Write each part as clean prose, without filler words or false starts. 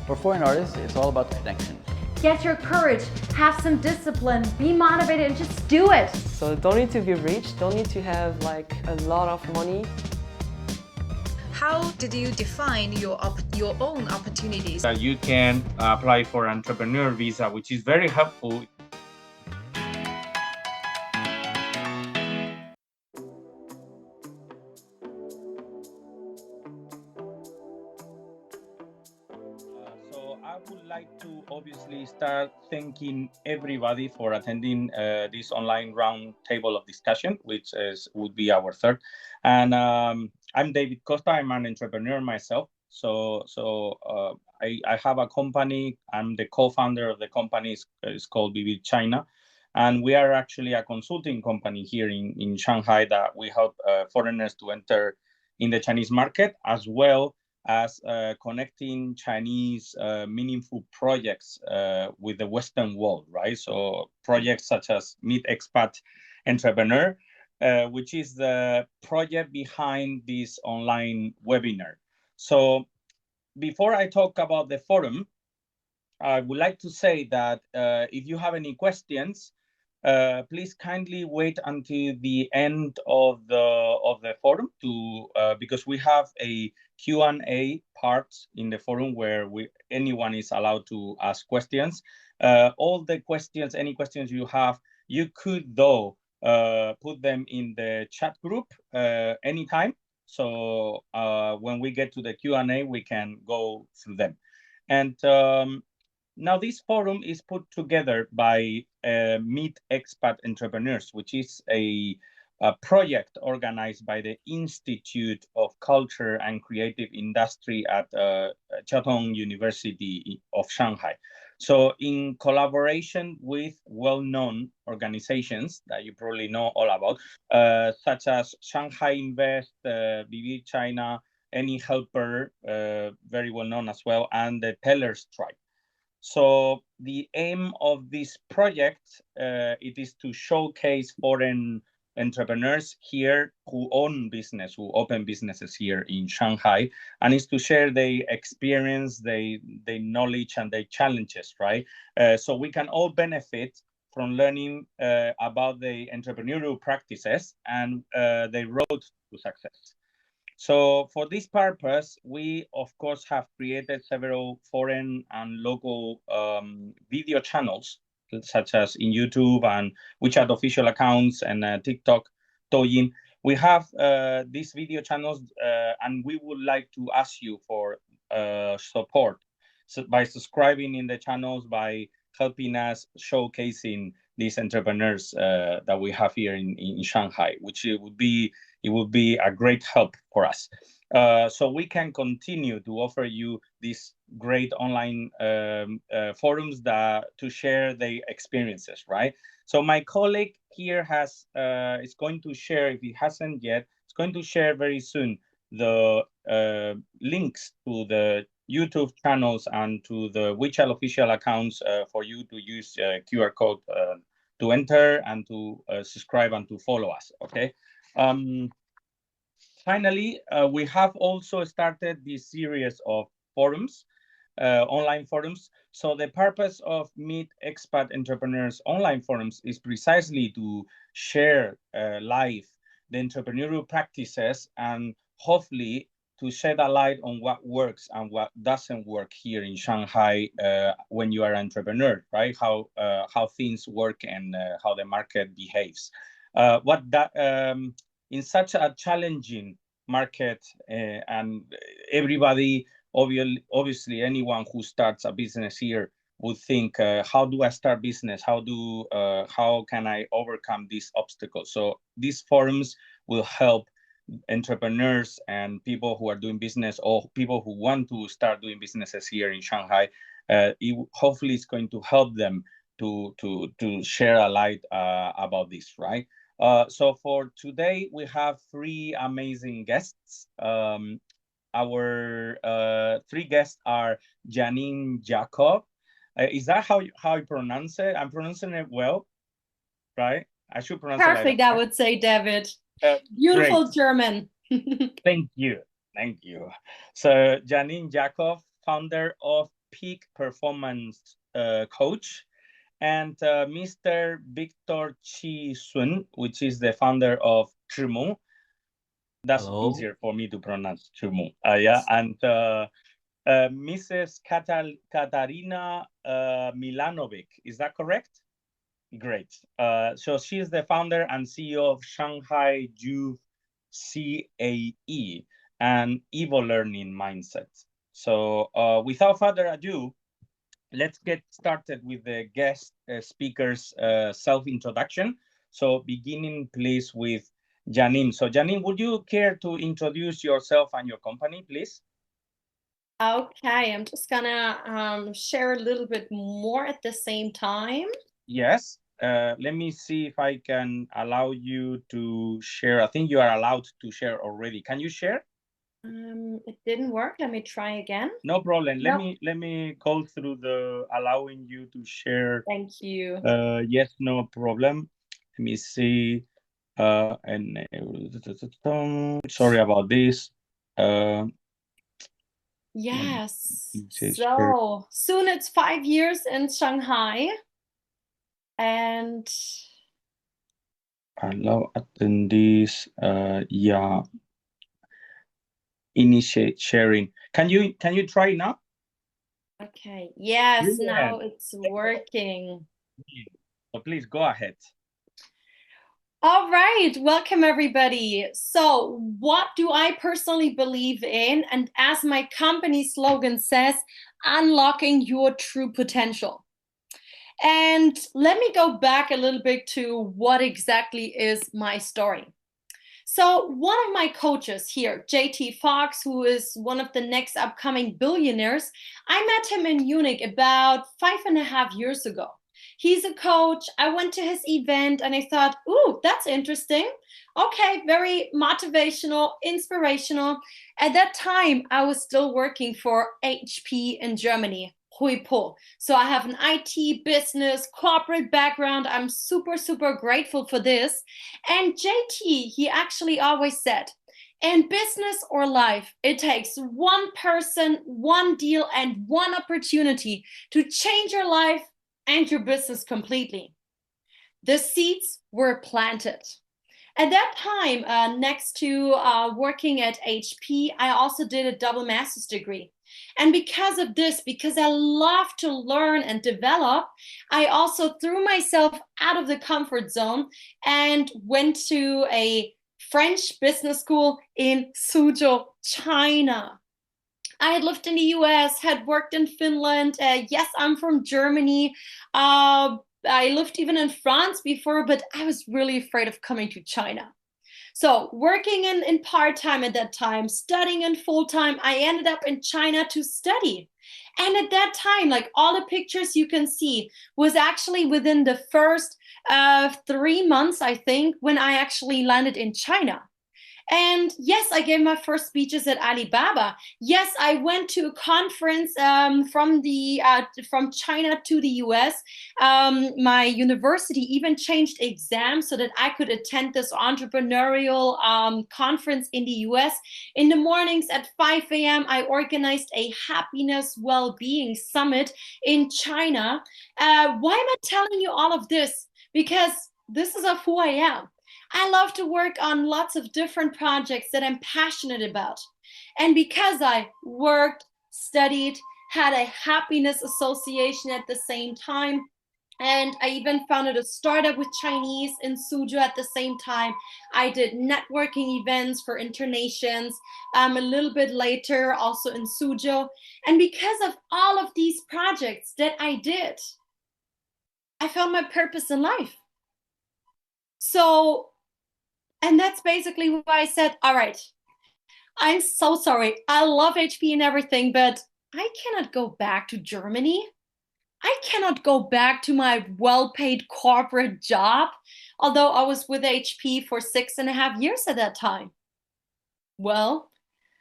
For foreign artists, it's all about connection. Get your courage, have some discipline, be motivated, and just do it. So don't need to be rich, don't need to have like a lot of money. How did you define your own opportunities? You can apply for entrepreneur visa, which is very helpful. So I would like to obviously start thanking everybody for attending this online round table of discussion, which would be our third. And I'm David Costa. I'm an entrepreneur myself. I have a company. I'm the co-founder of the company. It's called Vivid China. And we are actually a consulting company here in Shanghai that we help foreigners to enter in the Chinese market, as well as connecting Chinese meaningful projects with the Western world, right? So projects such as Meet Expat Entrepreneur, which is the project behind this online webinar. So before I talk about the forum, I would like to say that if you have any questions, please kindly wait until the end of the forum because we have a Q&A part in the forum where anyone is allowed to ask questions. All the questions, any questions you have, you could though put them in the chat group anytime. So when we get to the Q&A, we can go through them. And now this forum is put together by Meet Expat Entrepreneurs, which is a project organized by the Institute of Culture and Creative Industry at Chiao University of Shanghai. So in collaboration with well-known organizations that you probably know all about, such as Shanghai Invest, Vivid China, Any Helper, very well known as well, and the Tellers Tribe. So the aim of this project, it is to showcase foreign entrepreneurs here who own business, who open businesses here in Shanghai, and is to share their experience, their knowledge, and their challenges, right? So we can all benefit from learning about the entrepreneurial practices and the road to success. So for this purpose, we, of course, have created several foreign and local video channels, such as in YouTube and WeChat official accounts and TikTok, Douyin. We have these video channels, and we would like to ask you for support by subscribing in the channels, by helping us showcasing these entrepreneurs that we have here in Shanghai, which it would be a great help for us. So we can continue to offer you these great online forums to share their experiences, right? So my colleague here is going to share, if he hasn't yet, it's going to share very soon the links to the YouTube channels and to the WeChat official accounts for you to use QR code to enter and to subscribe and to follow us, okay? Finally, we have also started this series of forums, online forums. So the purpose of Meet Expat Entrepreneurs online forums is precisely to share live the entrepreneurial practices and hopefully to shed a light on what works and what doesn't work here in Shanghai when you are an entrepreneur, right? How things work and how the market behaves. In such a challenging market, and everybody, obviously anyone who starts a business here would think, how do I start business? How can I overcome these obstacles? So these forums will help entrepreneurs and people who are doing business or people who want to start doing businesses here in Shanghai. Hopefully it's going to help them to share a light about this, right? So for today, we have three amazing guests. Our three guests are Janine Jakob. Is that how you pronounce it? I'm pronouncing it well, right? I should pronounce it Perfect, like that. I would say, David. Beautiful Great. German. Thank you. So Janine Jakob, founder of peak performance coach, and Mr. Victor Chi Sun, which is the founder of Zhimu. That's Hello. easier for me to pronounce, Zhimu. And Mrs. Katarina Milanovic. Is that correct? Great. So she is the founder and CEO of Shanghai Youth CAE and Evo Learning Mindset. So without further ado, let's get started with the guest speaker's self-introduction. So beginning, please, with Janine. So Janine, would you care to introduce yourself and your company, please? Okay, I'm just gonna share a little bit more at the same time. Yes. Let me see if I can allow you to share. I think you are allowed to share already. Can you share? It didn't work. Let me try again. No problem. Nope. Let me go through the allowing you to share. Thank you. Yes, no problem. Let me see. And sorry about this. Yes. Share. So soon it's 5 years in Shanghai. And Allow attendees. Yeah. Initiate sharing. Can you try now? okay, yes, now Brilliant. it's working. So please go ahead. All right, welcome everybody. So, what do I personally believe in? And as my company slogan says, unlocking your true potential. And let me go back a little bit to what exactly is my story. So one of my coaches here, JT Fox, who is one of the next upcoming billionaires, I met him in Munich about 5.5 years ago. He's a coach. I went to his event and I thought, ooh, that's interesting. Okay, very motivational, inspirational. At that time, I was still working for HP in Germany. So I have an IT business corporate background. I'm super, super grateful for this. And JT, he actually always said, in business or life, it takes one person, one deal, and one opportunity to change your life and your business completely. The seeds were planted. At that time, next to working at HP, I also did a double master's degree. And because of this, because I love to learn and develop, I also threw myself out of the comfort zone and went to a French business school in Suzhou, China. I had lived in the US, had worked in Finland. Yes, I'm from Germany. I lived even in France before, but I was really afraid of coming to China. So working in part-time at that time, studying in full-time, I ended up in China to study. And at that time, like all the pictures you can see was actually within the first 3 months, I think, when I actually landed in China. And yes, I gave my first speeches at Alibaba. Yes, I went to a conference from China to the US. My university even changed exams so that I could attend this entrepreneurial conference in the US. In the mornings at 5 a.m., I organized a happiness well-being summit in China. Why am I telling you all of this? Because this is of who I am. I love to work on lots of different projects that I'm passionate about. And because I worked, studied, had a happiness association at the same time, and I even founded a startup with Chinese in Suzhou at the same time. I did networking events for internations a little bit later, also in Suzhou. And because of all of these projects that I did, I found my purpose in life. So, and that's basically why I said, all right, I'm so sorry. I love HP and everything, but I cannot go back to Germany. I cannot go back to my well-paid corporate job, although I was with HP for 6.5 years at that time. Well,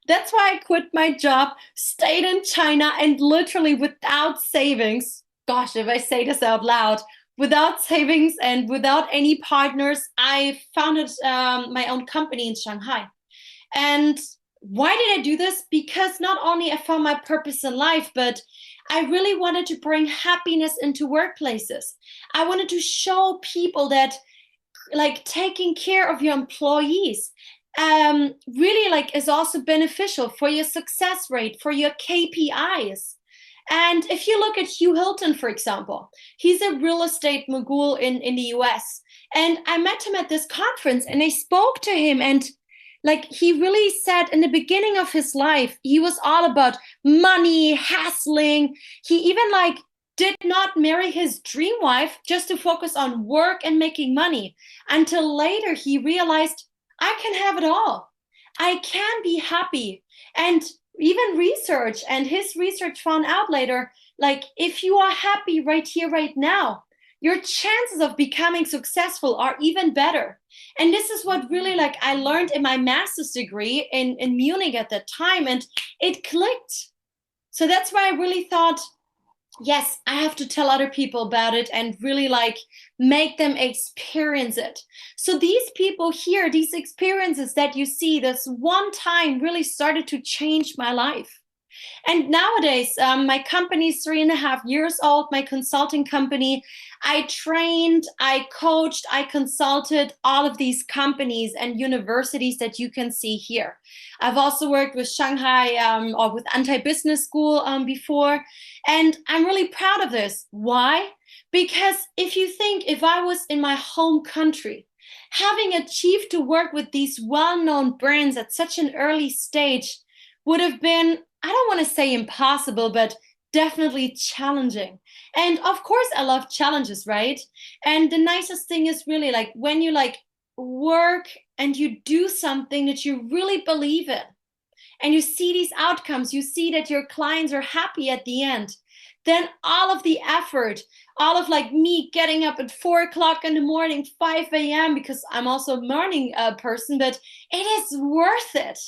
that's why I quit my job, stayed in China, and literally without savings, gosh, if I say this out loud, without savings and without any partners, I founded my own company in Shanghai. And why did I do this? Because not only I found my purpose in life, but I really wanted to bring happiness into workplaces. I wanted to show people that like taking care of your employees really like is also beneficial for your success rate, for your KPIs. And if you look at Hugh Hilton, for example, he's a real estate mogul in the US. And I met him at this conference and I spoke to him, and like he really said in the beginning of his life, he was all about money, hassling. He even like did not marry his dream wife just to focus on work and making money, until later he realized, I can have it all. I can be happy. And even research, and his research found out later, like if you are happy right here, right now, your chances of becoming successful are even better. And this is what really like I learned in my master's degree in Munich at that time, and it clicked. So that's why I really thought, yes, I have to tell other people about it and really like make them experience it. So these people here, these experiences that you see, this one time really started to change my life. And nowadays, my company is 3.5 years old, my consulting company. I trained, I coached, I consulted all of these companies and universities that you can see here. I've also worked with Shanghai or with Anti-Business School before. And I'm really proud of this. Why? Because if you think, if I was in my home country, having achieved to work with these well-known brands at such an early stage would have been, I don't want to say impossible, but definitely challenging. And of course, I love challenges, right? And the nicest thing is really like when you like work and you do something that you really believe in, and you see these outcomes, you see that your clients are happy at the end, then all of the effort, all of like me getting up at 4 o'clock in the morning, 5 a.m., because I'm also a morning person, but it is worth it.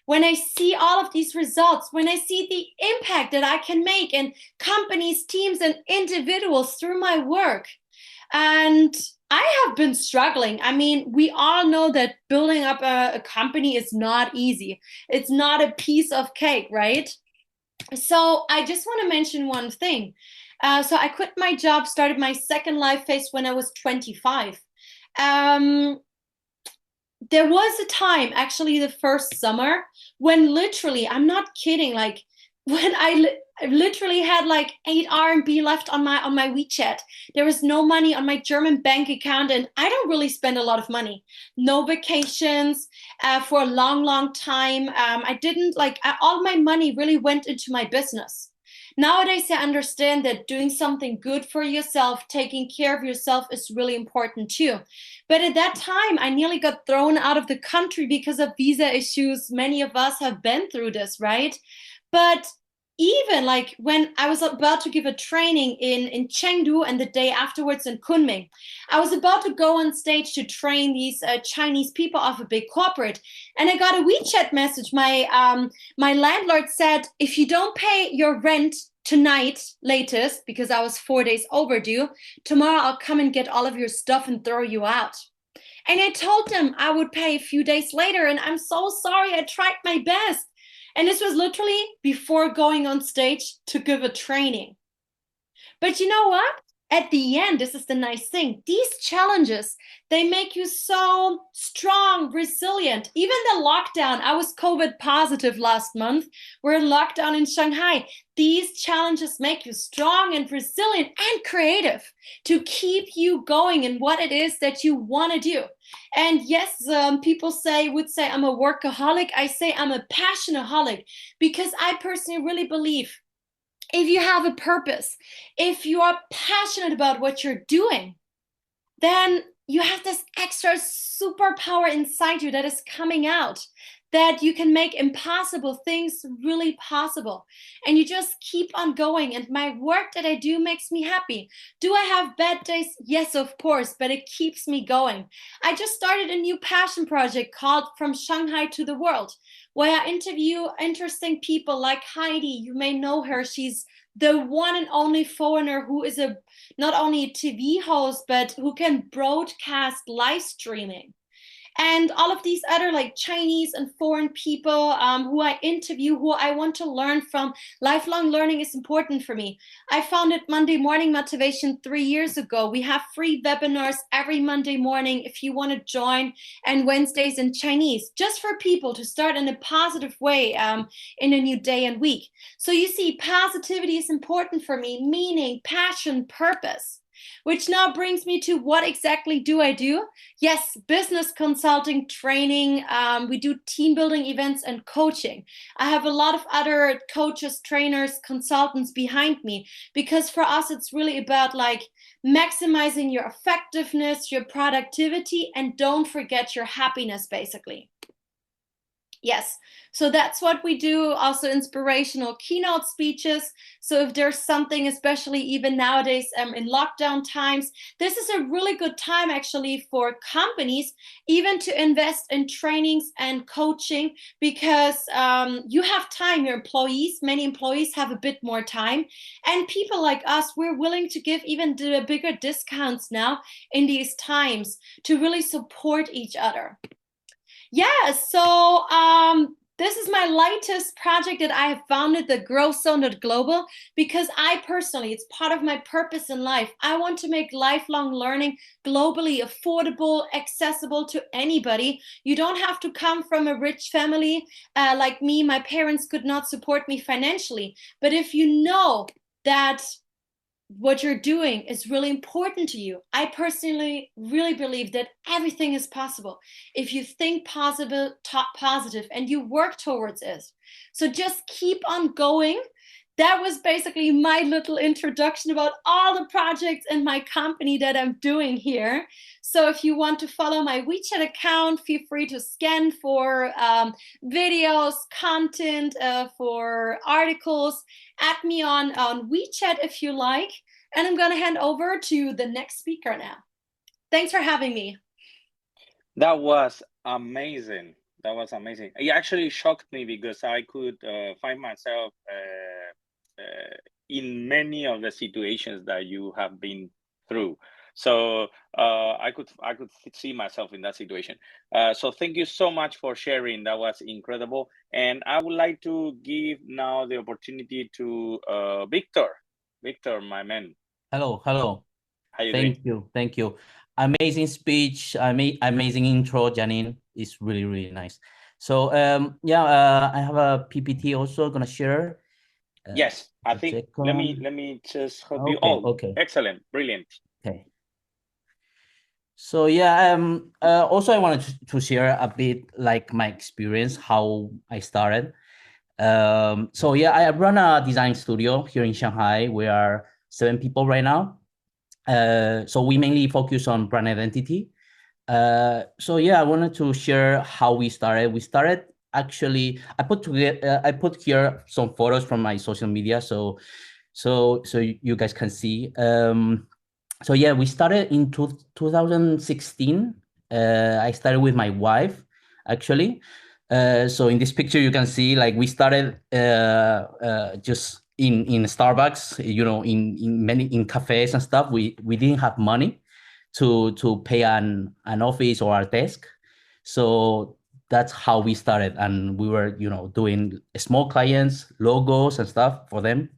When I see all of these results, when I see the impact that I can make in companies, teams, and individuals through my work. And I have been struggling. I mean, we all know that building up a company is not easy. It's not a piece of cake, right? So I just want to mention one thing. So I quit my job, started my second life phase when I was 25. There was a time, actually the first summer, when literally, I'm not kidding, like when I literally had like 8 RMB left on my WeChat. There was no money on my German bank account, and I don't really spend a lot of money. No vacations for a long time. I didn't like, all my money really went into my business. Nowadays, I understand that doing something good for yourself, taking care of yourself is really important too. But at that time, I nearly got thrown out of the country because of visa issues. Many of us have been through this, right? But even like when I was about to give a training in Chengdu and the day afterwards in Kunming, I was about to go on stage to train these Chinese people of a big corporate. And I got a WeChat message. My landlord said, if you don't pay your rent tonight latest, because I was 4 days overdue, tomorrow I'll come and get all of your stuff and throw you out. And I told them I would pay a few days later, and I'm so sorry, I tried my best. And this was literally before going on stage to give a training. But you know what? At the end, this is the nice thing. These challenges, they make you so strong, resilient. Even the lockdown, I was COVID positive last month. We're in lockdown in Shanghai. These challenges make you strong and resilient and creative to keep you going in what it is that you want to do. And yes, people would say I'm a workaholic. I say I'm a passionaholic, because I personally really believe if you have a purpose, if you are passionate about what you're doing, then you have this extra superpower inside you that is coming out, that you can make impossible things really possible. And you just keep on going. And my work that I do makes me happy. Do I have bad days? Yes, of course, but it keeps me going. I just started a new passion project called From Shanghai to the World, where I interview interesting people like Heidi. You may know her. She's the one and only foreigner who is not only a TV host, but who can broadcast live streaming. and all of these other like Chinese and foreign people who I interview, who I want to learn from. Lifelong learning is important for me. I founded Monday Morning Motivation 3 years ago. We have free webinars every Monday morning if you want to join, and Wednesdays in Chinese, just for people to start in a positive way in a new day and week. So you see, positivity is important for me, meaning, passion, purpose. Which now brings me to what exactly do I do? Yes, business consulting, training. We do team building events and coaching. I have a lot of other coaches, trainers, consultants behind me, because for us, it's really about like maximizing your effectiveness, your productivity, and don't forget your happiness, basically. Yes, so that's what we do. Also inspirational keynote speeches. So if there's something, especially even nowadays in lockdown times, this is a really good time actually for companies even to invest in trainings and coaching, because you have time. Your employees, many employees have a bit more time, and people like us, we're willing to give even the bigger discounts now in these times to really support each other. Yeah, so this is my latest project that I have founded, the Growth Zone Global, because I personally, it's part of my purpose in life. I want to make lifelong learning globally affordable, accessible to anybody. You don't have to come from a rich family like me. My parents could not support me financially. But if you know that what you're doing is really important to you, I personally really believe that everything is possible if you think positive, and you work towards it. So just keep on going. That was basically my little introduction about all the projects in my company that I'm doing here. So if you want to follow my WeChat account, feel free to scan for videos, content, for articles. Add me on WeChat if you like. And I'm going to hand over to the next speaker now. Thanks for having me. That was amazing. That was amazing. It actually shocked me because I could find myself in many of the situations that you have been through. So I could see myself in that situation. So thank you so much for sharing. That was incredible. And I would like to give now the opportunity to Victor. Victor, my man. Hello. How you doing? Thank you. Amazing speech. Amazing intro, Janine. It's really, really nice. So I have a PPT also gonna share. Yes, I think let me just help you. Oh, okay. Excellent, brilliant. Okay. So also I wanted to share a bit like my experience, how I started. I run a design studio here in Shanghai. We are 7 people right now. So we mainly focus on brand identity. I wanted to share how we started. We started actually, I put here some photos from my social media, so you guys can see. We started in 2016. I started with my wife, actually. So in this picture, you can see like we started just in Starbucks, in cafes and stuff. We didn't have money to pay an office or a desk, so that's how we started. And we were doing small clients, logos and stuff for them.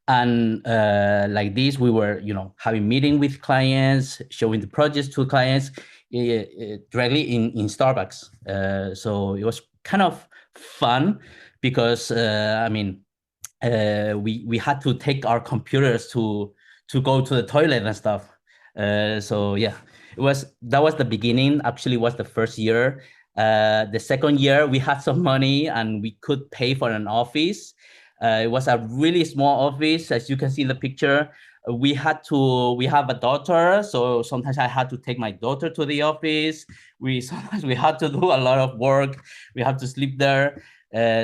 And like this, we were having meeting with clients, showing the projects to clients directly in Starbucks. So it was kind of fun because we had to take our computers to go to the toilet and stuff. That was the beginning. Actually, was the first year. The second year we had some money and we could pay for an office. It was a really small office, as you can see in the picture. We have a daughter, so sometimes I had to take my daughter to the office. Sometimes we had to do a lot of work. We had to sleep there.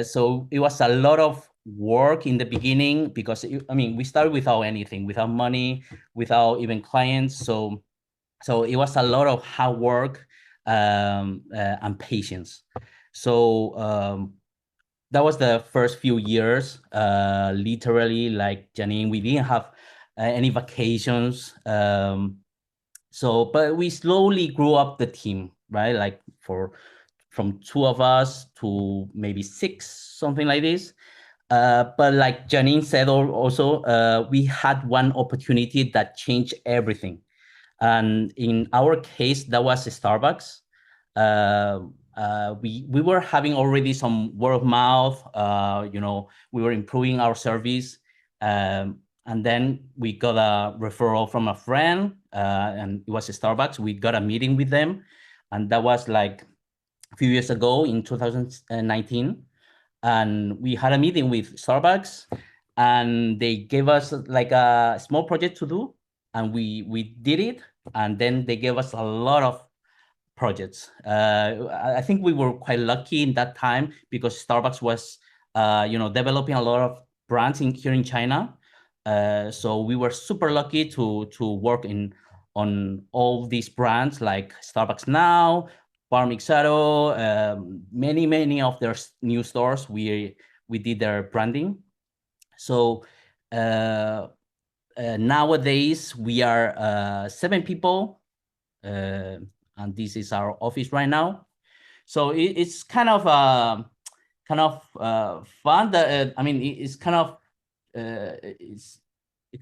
So it was a lot of work in the beginning because we started without anything, without money, without even clients. So it was a lot of hard work and patience. So that was the first few years. Literally, like Janine, we didn't have any vacations. But we slowly grew up the team. right? Like from 2 of us to maybe 6, something like this. But like Janine said, also, we had one opportunity that changed everything. And in our case, that was Starbucks. We were having already some word of mouth. We were improving our service, and then we got a referral from a friend, and it was Starbucks. We got a meeting with them, and that was like a few years ago in 2019. And we had a meeting with Starbucks, and they gave us like a small project to do, and we did it, and then they gave us a lot of projects. I think we were quite lucky in that time because Starbucks was, developing a lot of brands here in China. So we were super lucky to work on all these brands like Starbucks Now, Parmixaro, many of their new stores. We did their branding. So nowadays we are 7 people, and this is our office right now. So it's kind of fun. That it's kind of it's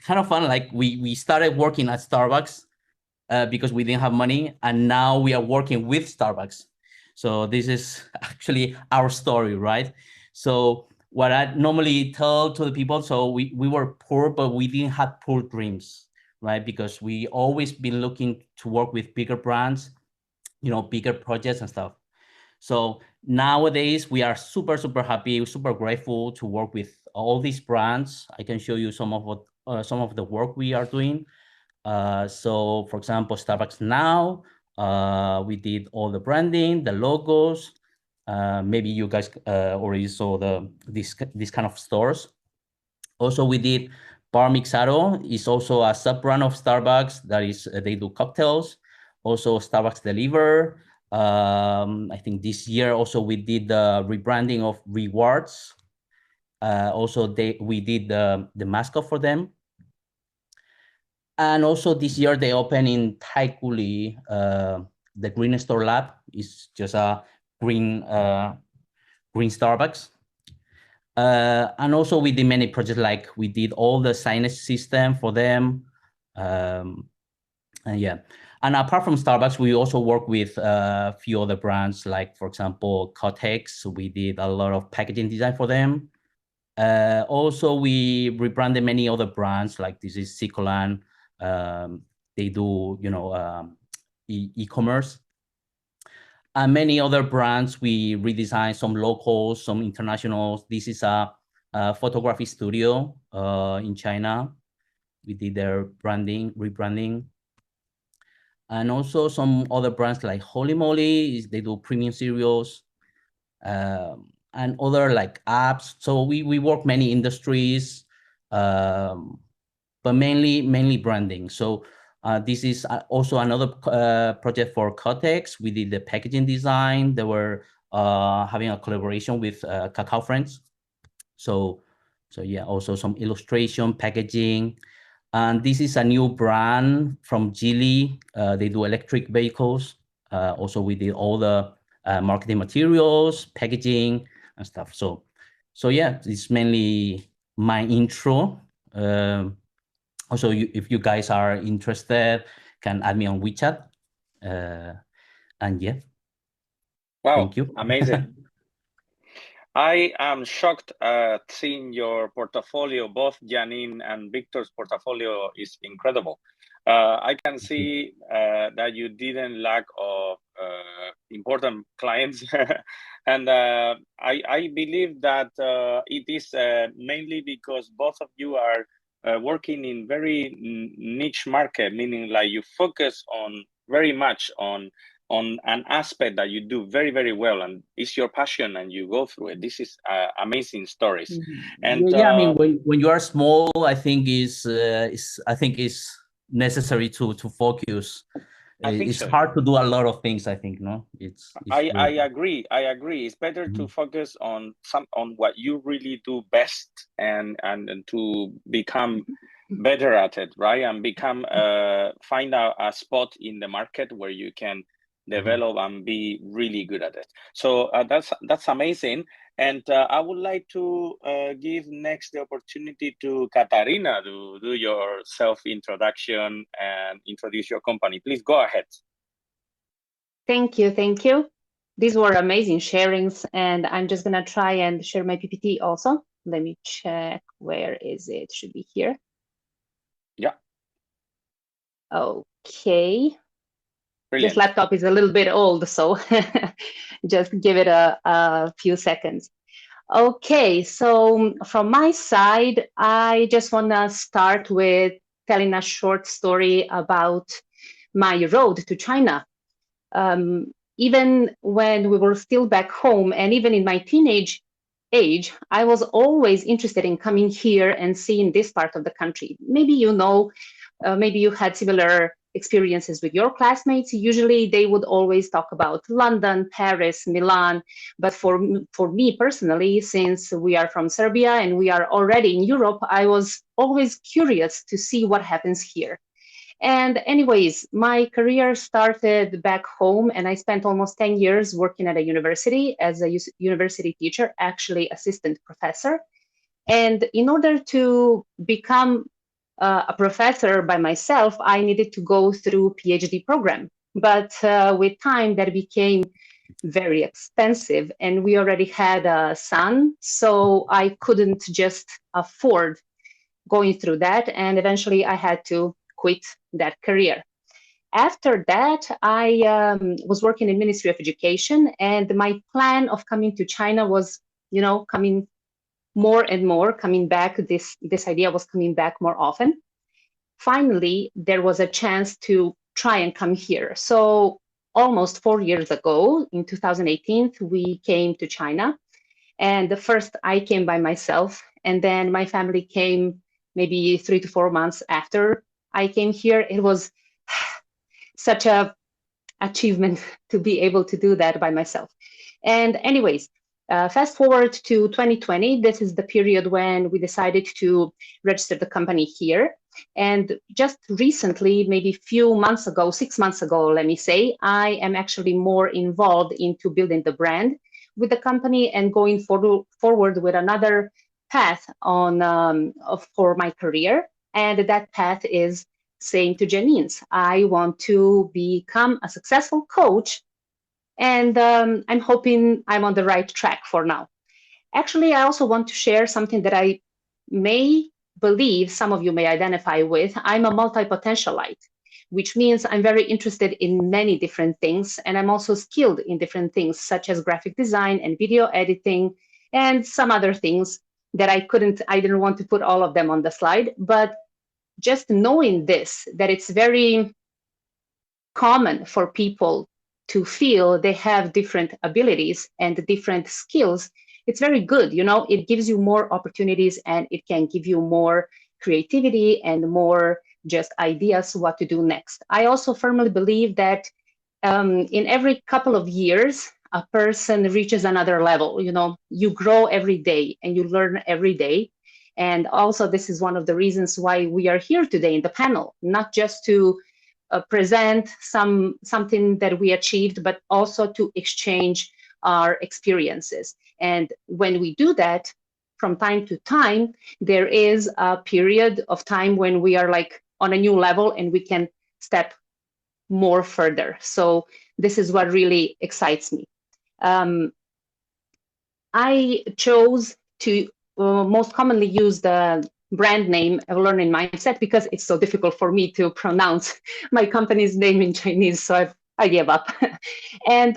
kind of fun. Like we started working at Starbucks because we didn't have money, and now we are working with Starbucks. So this is actually our story, right? So what I normally tell to the people, so we were poor, but we didn't have poor dreams, right? Because we always been looking to work with bigger brands, bigger projects and stuff. So nowadays we are super happy, super grateful to work with all these brands. I can show you some of the work we are doing. So for example, Starbucks Now, we did all the branding, the logos. Maybe you guys already saw this kind of stores. Also, we did Bar Mixado. Is also a sub brand of Starbucks. That is, they do cocktails. Also, Starbucks Deliver. I think this year also we did the rebranding of Rewards. Also, we did the mascot for them. And also this year they opened in Taikuli, the Green Store Lab. Is just a green Starbucks. And also we did many projects, like we did all the signage system for them. And yeah. And apart from Starbucks, we also work with a few other brands, like for example, Kotex. We did a lot of packaging design for them. Also, we rebranded many other brands, like this is Sicolan. They do, e-commerce. And many other brands, we redesigned some locals, some internationals. This is a photography studio in China. We did their rebranding. And also some other brands like Holy Moly, they do premium cereals. And other like apps. So we work many industries, but mainly branding. So this is also another project for Kotex. We did the packaging design. They were having a collaboration with Cacao Friends. So yeah, also some illustration, packaging. And this is a new brand from Geely. They do electric vehicles. Also, we did all the marketing materials, packaging, and stuff. So yeah, it's mainly my intro. Also, if you guys are interested, can add me on WeChat. And yeah. Wow, Thank you. amazing. I am shocked at seeing your portfolio. Both Janine and Victor's portfolio is incredible. I can see that you didn't lack of important clients. And I believe that it is mainly because both of you are working in very niche market, meaning like you focus on very much on an aspect that you do very well, and it's your passion, and you go through it. This is amazing stories. And yeah, I mean, when you are small, I think is necessary to focus. It's so. hard to do a lot of things, I think. No, I agree. It's better to focus on what you really do best, and to become better at it, right? And become find a spot in the market where you can develop and be really good at it. So that's amazing. And I would like to give next the opportunity to Katarina to do your self-introduction and introduce your company. Please go ahead. Thank you. These were amazing sharings, and I'm just gonna try and share my PPT also. Let me check, where is it? Should be here. Yeah. Okay. Brilliant. This laptop is a little bit old, so just give it a few seconds. Okay, so from my side, I just wanna start with telling a short story about my road to China. Even when we were still back home, and even in my teenage age, I was always interested in coming here and seeing this part of the country. Maybe you know, maybe you had similar experiences with your classmates. Usually they would always talk about London, Paris, Milan. But for me personally, since we are from Serbia and we are already in Europe, I was always curious to see what happens here. And anyways, my career started back home, and I spent almost 10 years working at a university as a university teacher, actually assistant professor. And in order to become a professor by myself, I needed to go through PhD program. But with time, that became very expensive, and we already had a son, so I couldn't just afford going through that, and eventually I had to quit that career. After that, I was working in Ministry of Education, and my plan of coming to China was, coming more and more, coming back. This idea was coming back more often. Finally, there was a chance to try and come here. So almost 4 years ago, in 2018, we came to China. And first I came by myself, and then my family came maybe 3 to 4 months after I came here. It was such a achievement to be able to do that by myself. And anyways, fast forward to 2020, this is the period when we decided to register the company here. And just recently, maybe a few months ago, 6 months ago, let me say, I am actually more involved into building the brand with the company and going forward with another path for my career. And that path is saying to Janine's, I want to become a successful coach, and I'm hoping I'm on the right track for now. Actually, I also want to share something that I may believe some of you may identify with. I'm a multi-potentialite, which means I'm very interested in many different things, and I'm also skilled in different things, such as graphic design and video editing, and some other things that I didn't want to put all of them on the slide, but just knowing this, that it's very common for people to feel they have different abilities and different skills, it's very good. It gives you more opportunities, and it can give you more creativity and more just ideas what to do next. I also firmly believe that in every couple of years, a person reaches another level. You grow every day and you learn every day. And also, this is one of the reasons why we are here today in the panel, not just to present something that we achieved, but also to exchange our experiences. And when we do that, from time to time, there is a period of time when we are like on a new level and we can step more further. So this is what really excites me. I chose to most commonly use the brand name of Learning Mindset because it's so difficult for me to pronounce my company's name in Chinese, so I gave up. And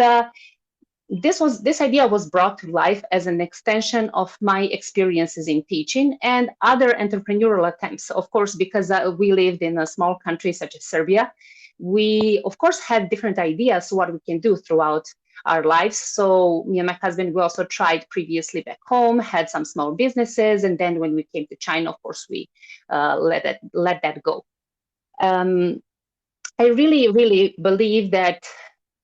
this idea was brought to life as an extension of my experiences in teaching and other entrepreneurial attempts. Of course, because we lived in a small country such as Serbia, we of course had different ideas what we can do throughout our lives. So me and my husband, we also tried previously back home, had some small businesses, and then when we came to China, of course, we let that go. I really, really believe that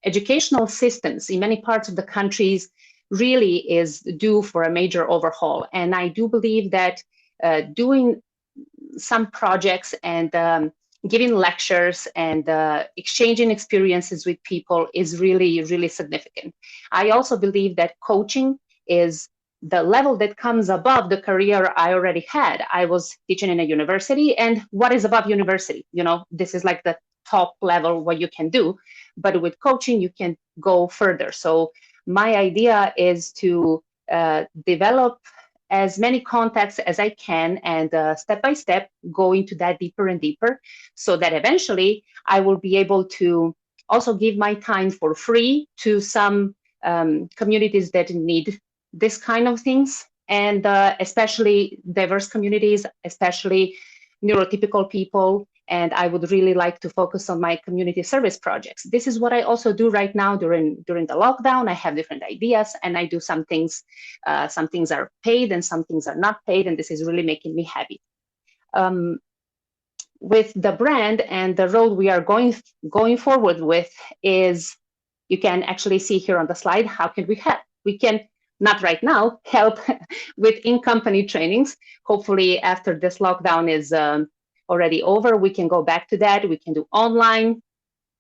educational systems in many parts of the countries really is due for a major overhaul. And I do believe that doing some projects and giving lectures and exchanging experiences with people is really, really significant. I also believe that coaching is the level that comes above the career I already had. I was teaching in a university, and what is above university? You know, this is like the top level what you can do, but with coaching you can go further. So my idea is to develop as many contacts as I can, and step by step go into that deeper and deeper, so that eventually I will be able to also give my time for free to some communities that need this kind of things, and especially diverse communities, especially neurotypical people. And I would really like to focus on my community service projects. This is what I also do right now during the lockdown. I have different ideas, and I do some things. Some things are paid and some things are not paid, and this is really making me happy. With the brand and the road we are going forward with is, you can actually see here on the slide, how can we help? We can, not right now, help with in-company trainings. Hopefully after this lockdown is already over, we can go back to that. We can do online.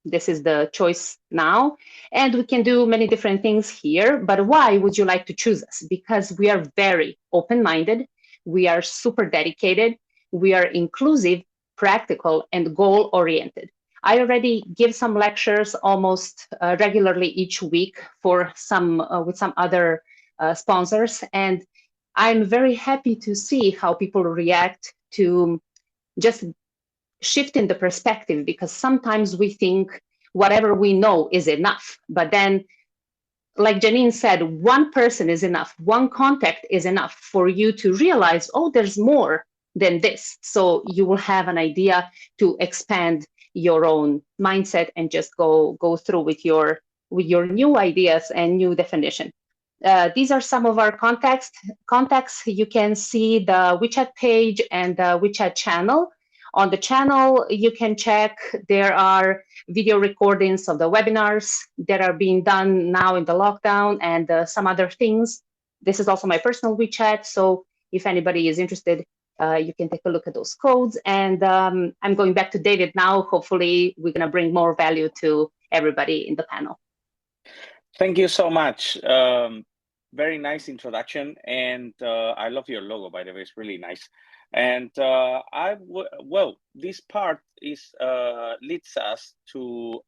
This is the choice now. And we can do many different things here. But why would you like to choose us? Because we are very open-minded. We are super dedicated. We are inclusive, practical, and goal-oriented. I already give some lectures almost regularly each week for some with some other sponsors. And I'm very happy to see how people react to just shifting the perspective, because sometimes we think whatever we know is enough. But then, like Janine said, one person is enough. One contact is enough for you to realize, oh, there's more than this. So you will have an idea to expand your own mindset and just go through with your new ideas and new definition. These are some of our contacts. You can see the WeChat page and the WeChat channel. On the channel, you can check, there are video recordings of the webinars that are being done now in the lockdown, and some other things. This is also my personal WeChat, so if anybody is interested, you can take a look at those codes. And I'm going back to David now. Hopefully, we're going to bring more value to everybody in the panel. Thank you so much. Very nice introduction, and I love your logo, by the way. It's really nice. And well, this part is leads us to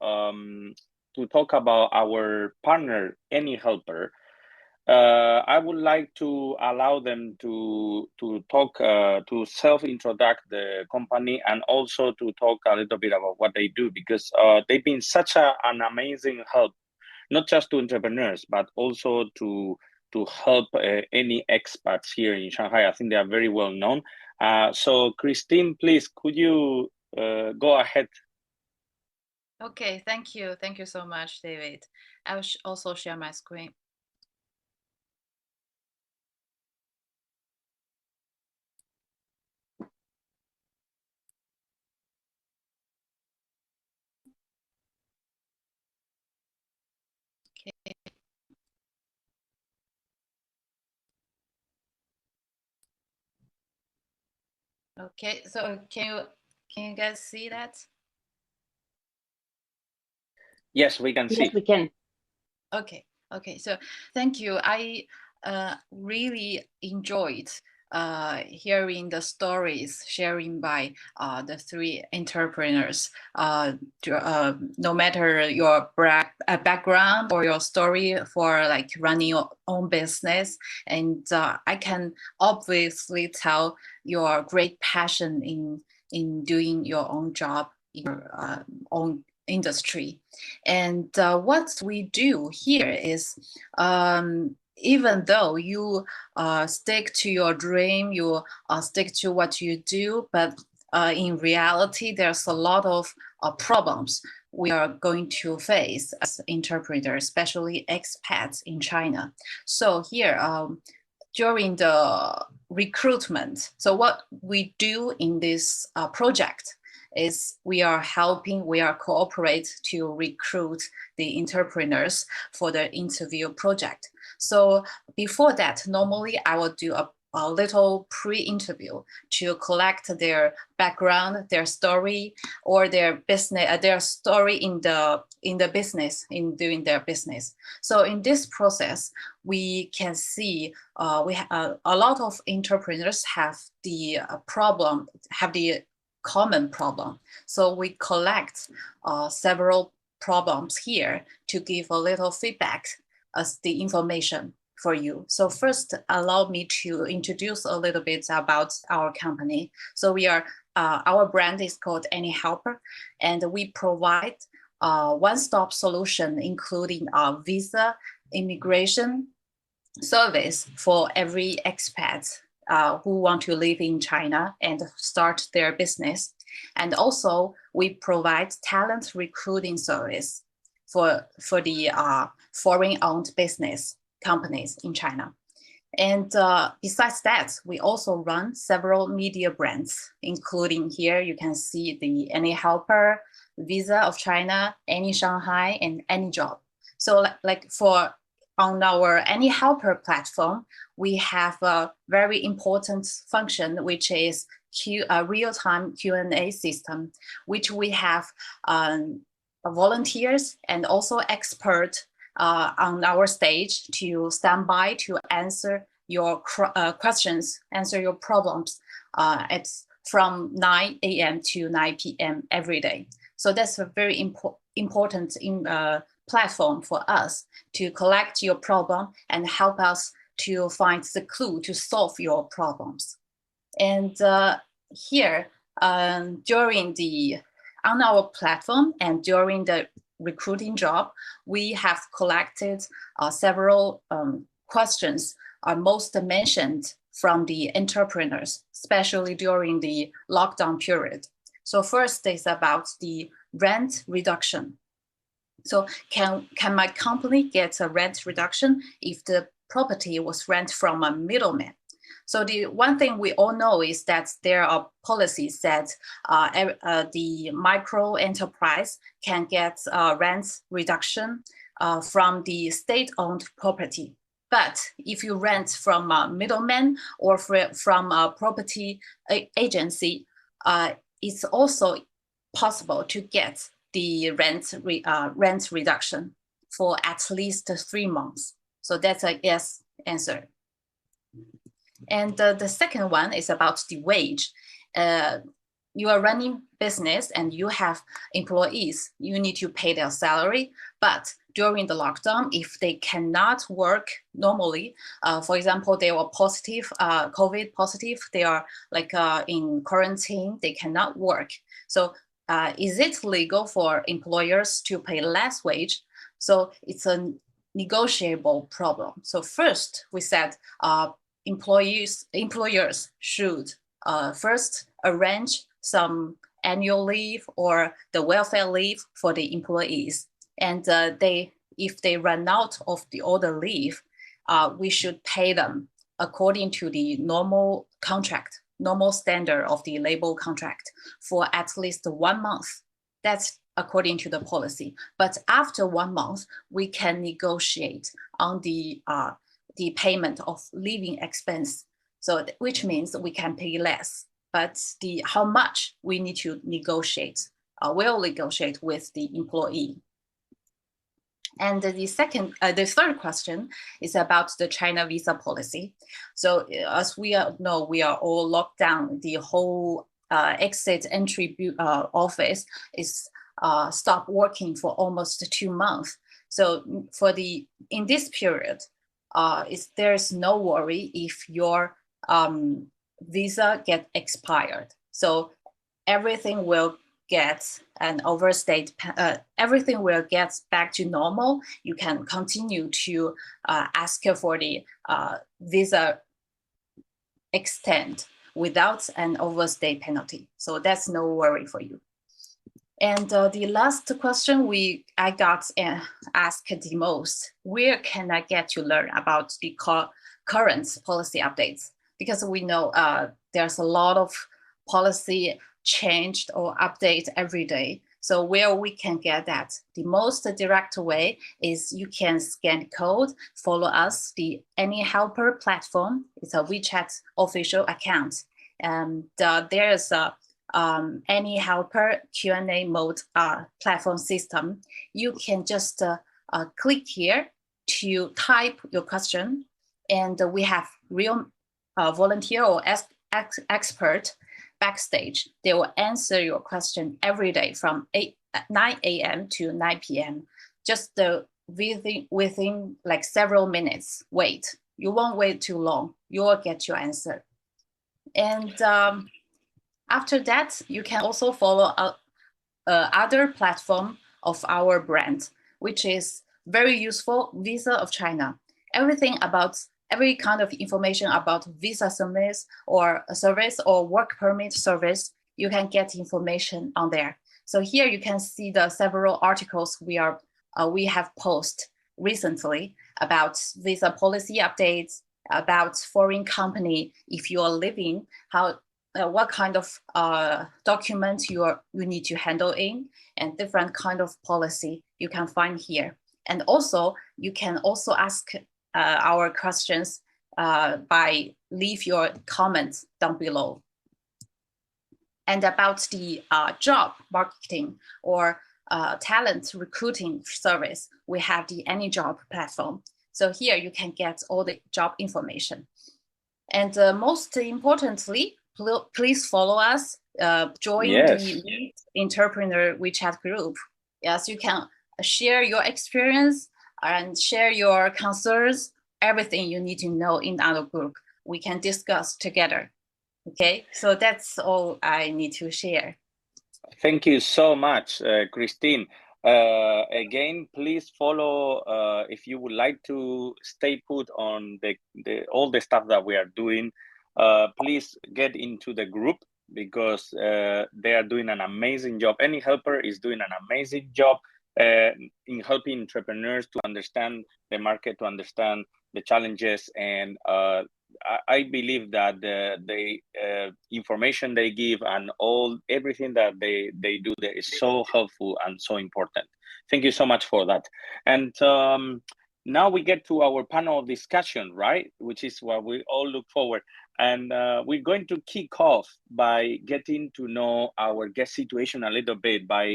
talk about our partner, Any Helper. I would like to allow them to talk, to self-introduce the company, and also to talk a little bit about what they do, because they've been such an amazing help, not just to entrepreneurs, but also to help any expats here in Shanghai. I think they are very well known. So Christine, please, could you go ahead? Okay, thank you. Thank you so much, David. I'll also share my screen. Okay. Okay, so can you guys see that? Yes, we can see. Yes, we can. Okay, so thank you. I really enjoyed hearing the stories sharing by the three entrepreneurs. No matter your background or your story for like running your own business, and I can obviously tell your great passion in doing your own job in your own industry. And what we do here is, even though you stick to your dream, you stick to what you do, but in reality, there's a lot of problems we are going to face as interpreters, especially expats in China. So here, during the recruitment, so what we do in this project is we are cooperate to recruit the entrepreneurs for the interview project. So before that, normally I will do a a little pre-interview to collect their background, their story, or their business, their story in the business, in doing their business. So in this process, we can see a lot of entrepreneurs have the common problem. So we collect several problems here to give a little feedback as the information for you. So first, allow me to introduce a little bit about our company. So we are, our brand is called Any Helper, and we provide a one-stop solution, including a visa, immigration service for every expat who want to live in China and start their business. And also, we provide talent recruiting service for the foreign-owned business companies in China. And besides that, we also run several media brands, including here you can see the Any Helper, Visa of China, Any Shanghai, and Any Job. So like for on our Any Helper platform, we have a very important function, which is a real-time Q&A system, which we have volunteers and also experts on our stage to stand by to answer your questions, answer your problems. It's from 9 a.m. to 9 p.m. every day. So that's a very important platform for us to collect your problem and help us to find the clue to solve your problems. And here, on our platform and during the recruiting job, we have collected several questions most mentioned from the entrepreneurs, especially during the lockdown period. So first is about the rent reduction. So can my company get a rent reduction if the property was rented from a middleman? So the one thing we all know is that there are policies that the micro enterprise can get rent reduction from the state-owned property. But if you rent from a middleman or from a property agency, it's also possible to get the rent reduction for at least 3 months. So that's a yes answer. And the second one is about the wage. You are running business and you have employees, you need to pay their salary, but during the lockdown, if they cannot work normally, for example, they were positive, COVID positive, they are like in quarantine, they cannot work. So is it legal for employers to pay less wage? So it's a negotiable problem. So first we said employers should first arrange some annual leave or the welfare leave for the employees. And if they run out of all the leave, we should pay them according to the normal contract, normal standard of the labor contract for at least 1 month. That's according to the policy. But after 1 month, we can negotiate on the payment of living expense. So which means we can pay less, but how much we need to negotiate, we'll negotiate with the employee. And the third question is about the China visa policy. So as we know, we are all locked down. The whole exit entry office is stopped working for almost 2 months. So in this period, there's no worry if your visa get expired. So everything will get an overstayed, everything will get back to normal. You can continue to ask for the visa extend without an overstay penalty. So that's no worry for you. And the last question I got asked the most, where can I get to learn about the current policy updates? Because we know there's a lot of policy changed or update every day. So where we can get that? The most direct way is you can scan code, follow us, the Any Helper platform. It's a WeChat official account. And there's a Any Helper Q&A mode platform system. You can just click here to type your question, and we have real volunteer or expert backstage. They will answer your question every day from 9 a.m. to 9 p.m. Just within like several minutes. Wait, you won't wait too long. You will get your answer. And after that, you can also follow other platform of our brand, which is very useful, Visa of China. Every kind of information about visa service or work permit service, you can get information on there. So here you can see the several articles we have posted recently about visa policy updates, about foreign company, if you are living, what kind of document you need to handle in, and different kind of policy you can find here. And also, you can also ask our questions by leave your comments down below. And about the job marketing or talent recruiting service, we have the Any Job platform. So here you can get all the job information. And most importantly, please follow us, join the Meet Entrepreneur WeChat group. Yes, you can share your experience and share your concerns, everything you need to know in our group. We can discuss together. Okay, so that's all I need to share. Thank you so much, Christine. Again, please follow if you would like to stay put on all the stuff that we are doing. Please get into the group, because they are doing an amazing job. Any Helper is doing an amazing job in helping entrepreneurs to understand the market, to understand the challenges, and I believe that the information they give and everything that they do there is so helpful and so important. Thank you so much for that. And now we get to our panel discussion, right? Which is what we all look forward. And we're going to kick off by getting to know our guest situation a little bit by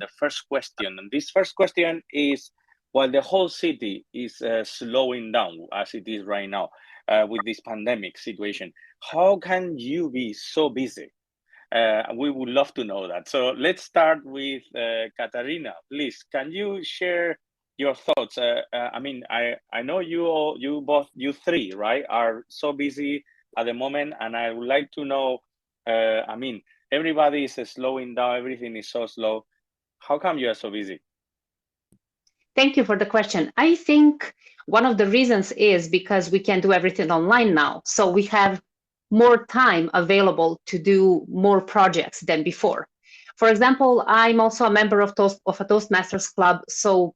the first question. And this first question is, while the whole city is slowing down as it is right now with this pandemic situation, how can you be so busy? We would love to know that. So let's start with Katarina. Please, can you share your thoughts? I mean, I know you three, right, are so busy at the moment, and I would like to know, I mean, everybody is slowing down, everything is so slow. How come you are so busy? Thank you for the question. I think one of the reasons is because we can do everything online now. So we have more time available to do more projects than before. For example, I'm also a member of a Toastmasters club. So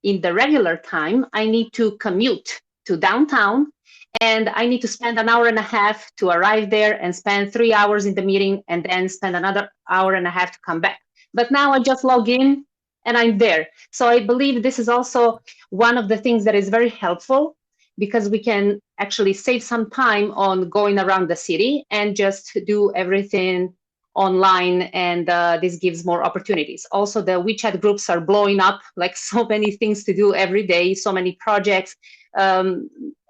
in the regular time, I need to commute to downtown, and I need to spend an hour and a half to arrive there and spend 3 hours in the meeting and then spend another hour and a half to come back. But now I just log in and I'm there. So I believe this is also one of the things that is very helpful, because we can actually save some time on going around the city and just do everything online, and this gives more opportunities. Also, the WeChat groups are blowing up, like so many things to do every day, so many projects.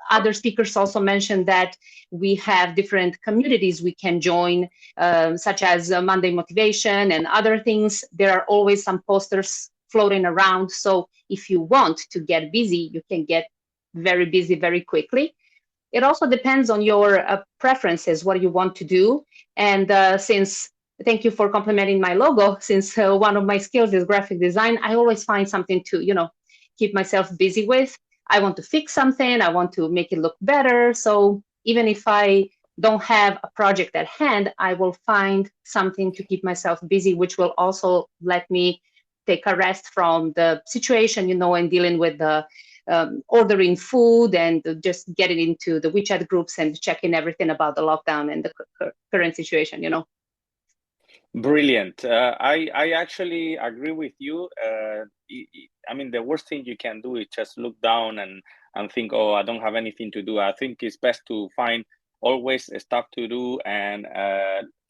Other speakers also mentioned that we have different communities we can join, such as Monday Motivation and other things. There are always some posters floating around. So if you want to get busy, you can get very busy very quickly. It also depends on your preferences, what you want to do. And thank you for complimenting my logo, since one of my skills is graphic design, I always find something to, keep myself busy with. I want to fix something, I want to make it look better. So even if I don't have a project at hand, I will find something to keep myself busy, which will also let me take a rest from the situation, and dealing with the ordering food and just getting into the WeChat groups and checking everything about the lockdown and the current situation, Brilliant. I actually agree with you. I mean, the worst thing you can do is just look down and think, oh, I don't have anything to do. I think it's best to find always stuff to do, and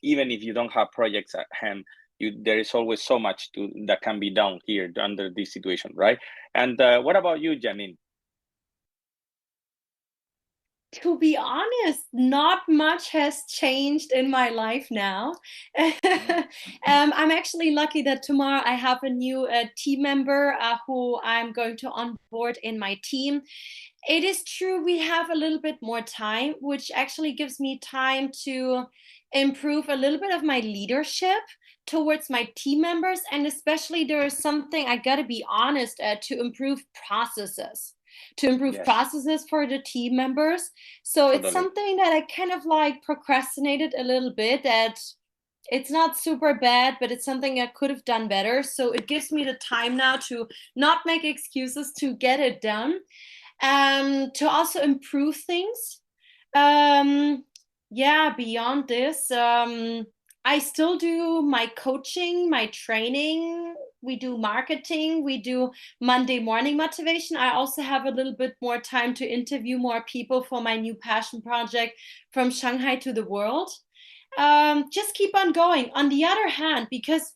even if you don't have projects at hand, there is always so much that can be done here under this situation, right? And what about you, Janine? To be honest, not much has changed in my life now. I'm actually lucky that tomorrow I have a new team member who I'm going to onboard in my team. It is true we have a little bit more time, which actually gives me time to improve a little bit of my leadership towards my team members. And especially there is something I got to be honest to improve processes. To improve Yes, processes for the team members. So it's totally. something that I kind of like procrastinated a little bit, that it's not super bad, but it's something I could have done better. So it gives me the time now to not make excuses, to get it done, to also improve things. Um, yeah, beyond this, I still do my coaching, my training. We do marketing. We do Monday morning motivation. I also have a little bit more time to interview more people for my new passion project, From Shanghai to the World. Just keep on going. On the other hand, because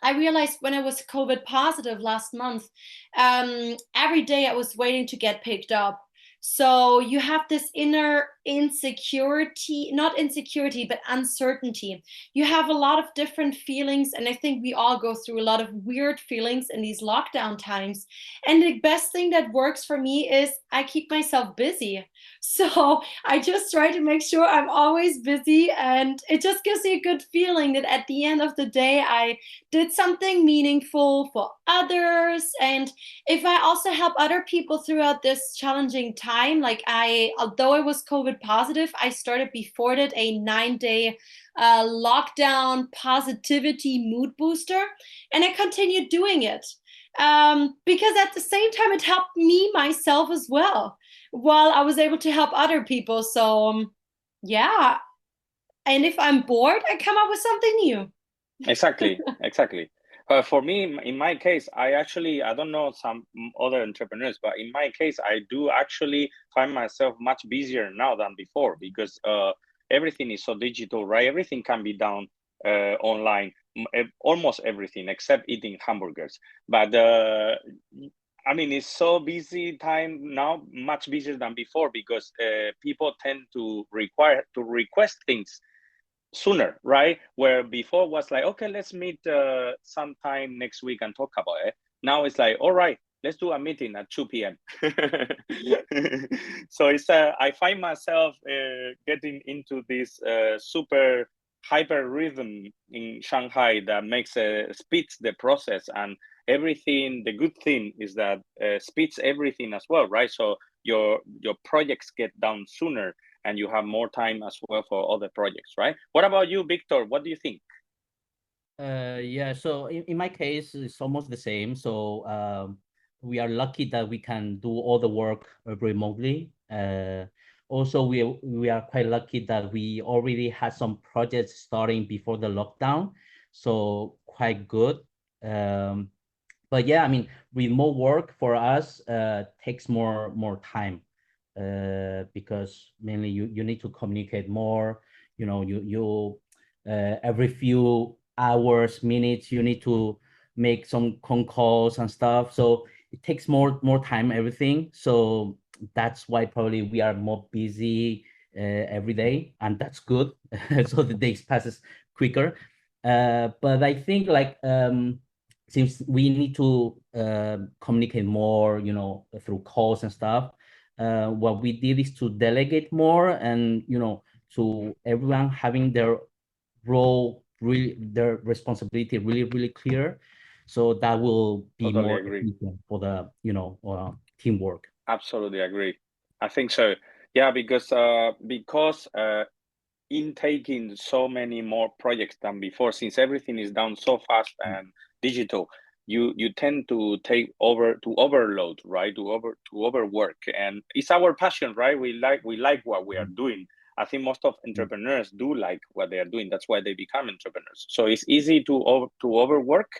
I realized when I was COVID positive last month, every day I was waiting to get picked up. So you have this inner insecurity, not insecurity, but uncertainty. You have a lot of different feelings. And I think we all go through a lot of weird feelings in these lockdown times. And the best thing that works for me is I keep myself busy. So I just try to make sure I'm always busy. And it just gives me a good feeling that at the end of the day, I did something meaningful for others. And if I also help other people throughout this challenging time, like although I was COVID positive, I started before that a 9-day lockdown positivity mood booster, and I continued doing it because at the same time it helped me myself as well, while I was able to help other people. So yeah, and if I'm bored, I come up with something new. Exactly, exactly. For me, in my case, I don't know some other entrepreneurs, but in my case, I do actually find myself much busier now than before, because everything is so digital, right? Everything can be done online, almost everything except eating hamburgers. But I mean, it's so busy time now, much busier than before, because people tend to request things sooner, right? Where before was like, okay, let's meet sometime next week and talk about it. Now it's like, all right, let's do a meeting at 2 p.m. So it's I find myself getting into this super hyper rhythm in Shanghai that makes speeds the process, and everything. The good thing is that speeds everything as well, right? So your projects get done sooner, and you have more time as well for other projects, right? What about you, Victor? What do you think? Yeah, so in my case, it's almost the same. So we are lucky that we can do all the work remotely. Also, we are quite lucky that we already had some projects starting before the lockdown, so quite good. But yeah, I mean, remote work for us takes more time because mainly you need to communicate more. You know, you every few hours, minutes, you need to make some phone calls and stuff. So it takes more time, everything. So that's why probably we are more busy every day, and that's good. So the days passes quicker. But I think like since we need to communicate more, you know, through calls and stuff, what we did is to delegate more, and you know, to everyone having their role, really their responsibility really clear, so that will be Totally more agree. efficient for the, you know, teamwork. Absolutely agree. I think so. Yeah, because in taking so many more projects than before, since everything is done so fast and digital, you tend to overload, right? To overwork, and it's our passion, right? We like what we are doing, I think most of entrepreneurs do like what they are doing. That's why they become entrepreneurs. So it's easy to overwork.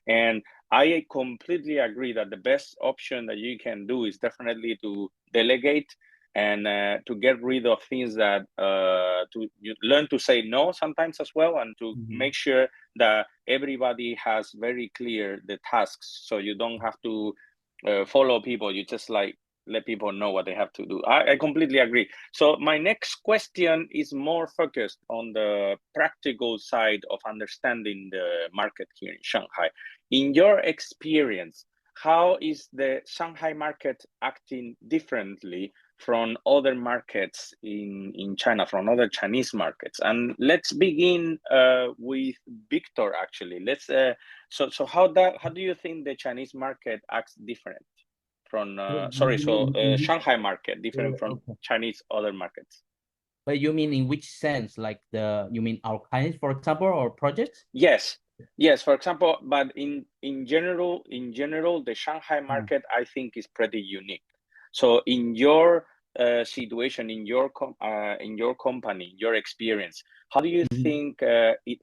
And I completely agree that the best option that you can do is definitely to delegate and to get rid of things that you learn to say no sometimes as well, and to make sure that everybody has very clear the tasks, so you don't have to follow people. You just like let people know what they have to do. I completely agree. So my next question is more focused on the practical side of understanding the market here in Shanghai. In your experience, how is the Shanghai market acting differently from other markets in China, from other Chinese markets? And let's begin with Victor. Actually, let's. So how do you think the Chinese market acts different from? Shanghai market different from Chinese other markets? But you mean in which sense? Like you mean our clients, for example, or projects? Yes, for example, but in general, the Shanghai market, I think, is pretty unique. So in your situation, in your company, your experience, how do you think it